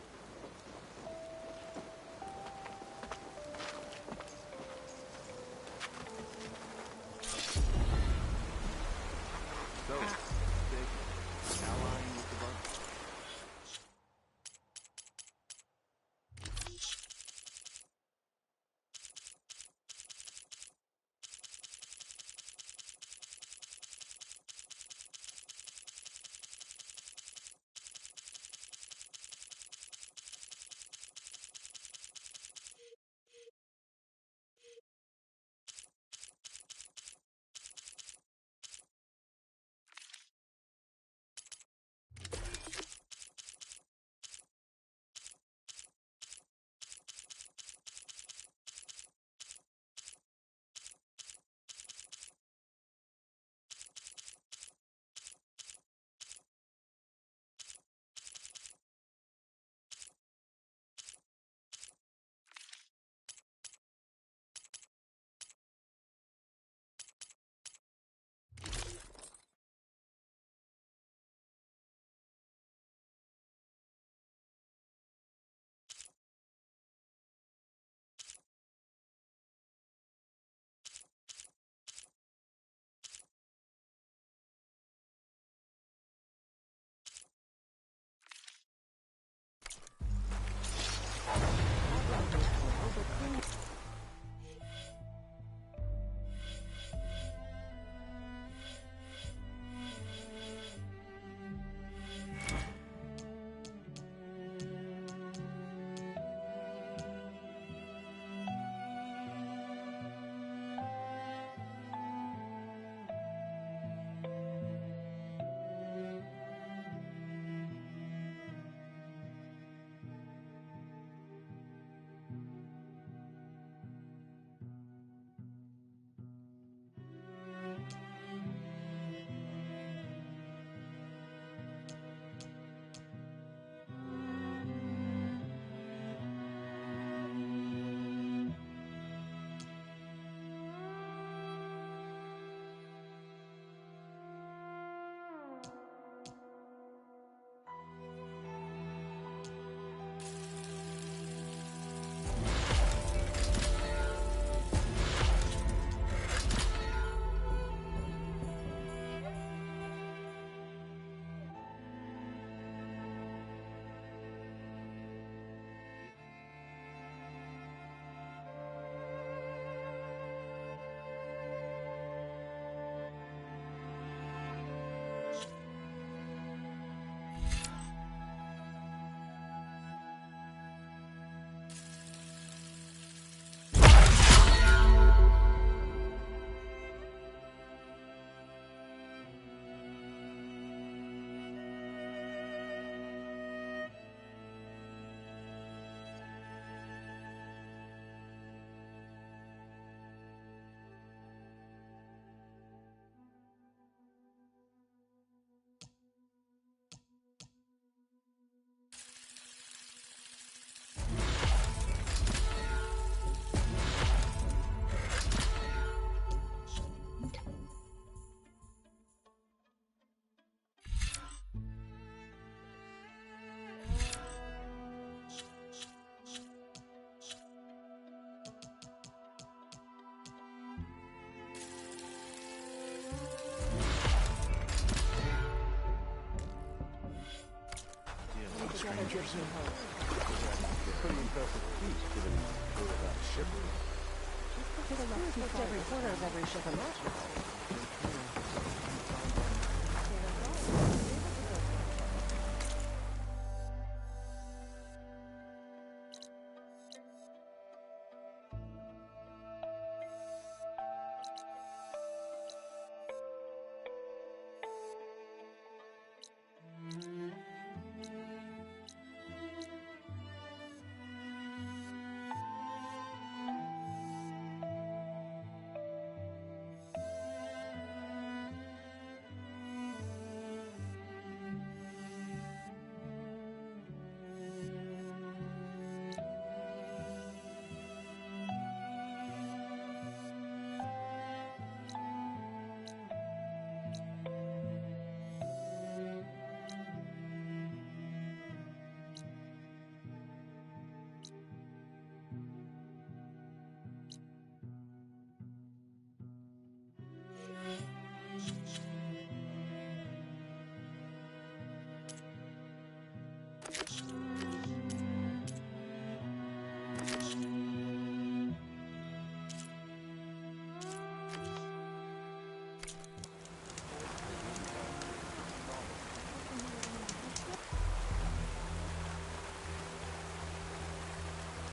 Pretty impressive feat, given that ship. Take a look every corner of every ship imaginable.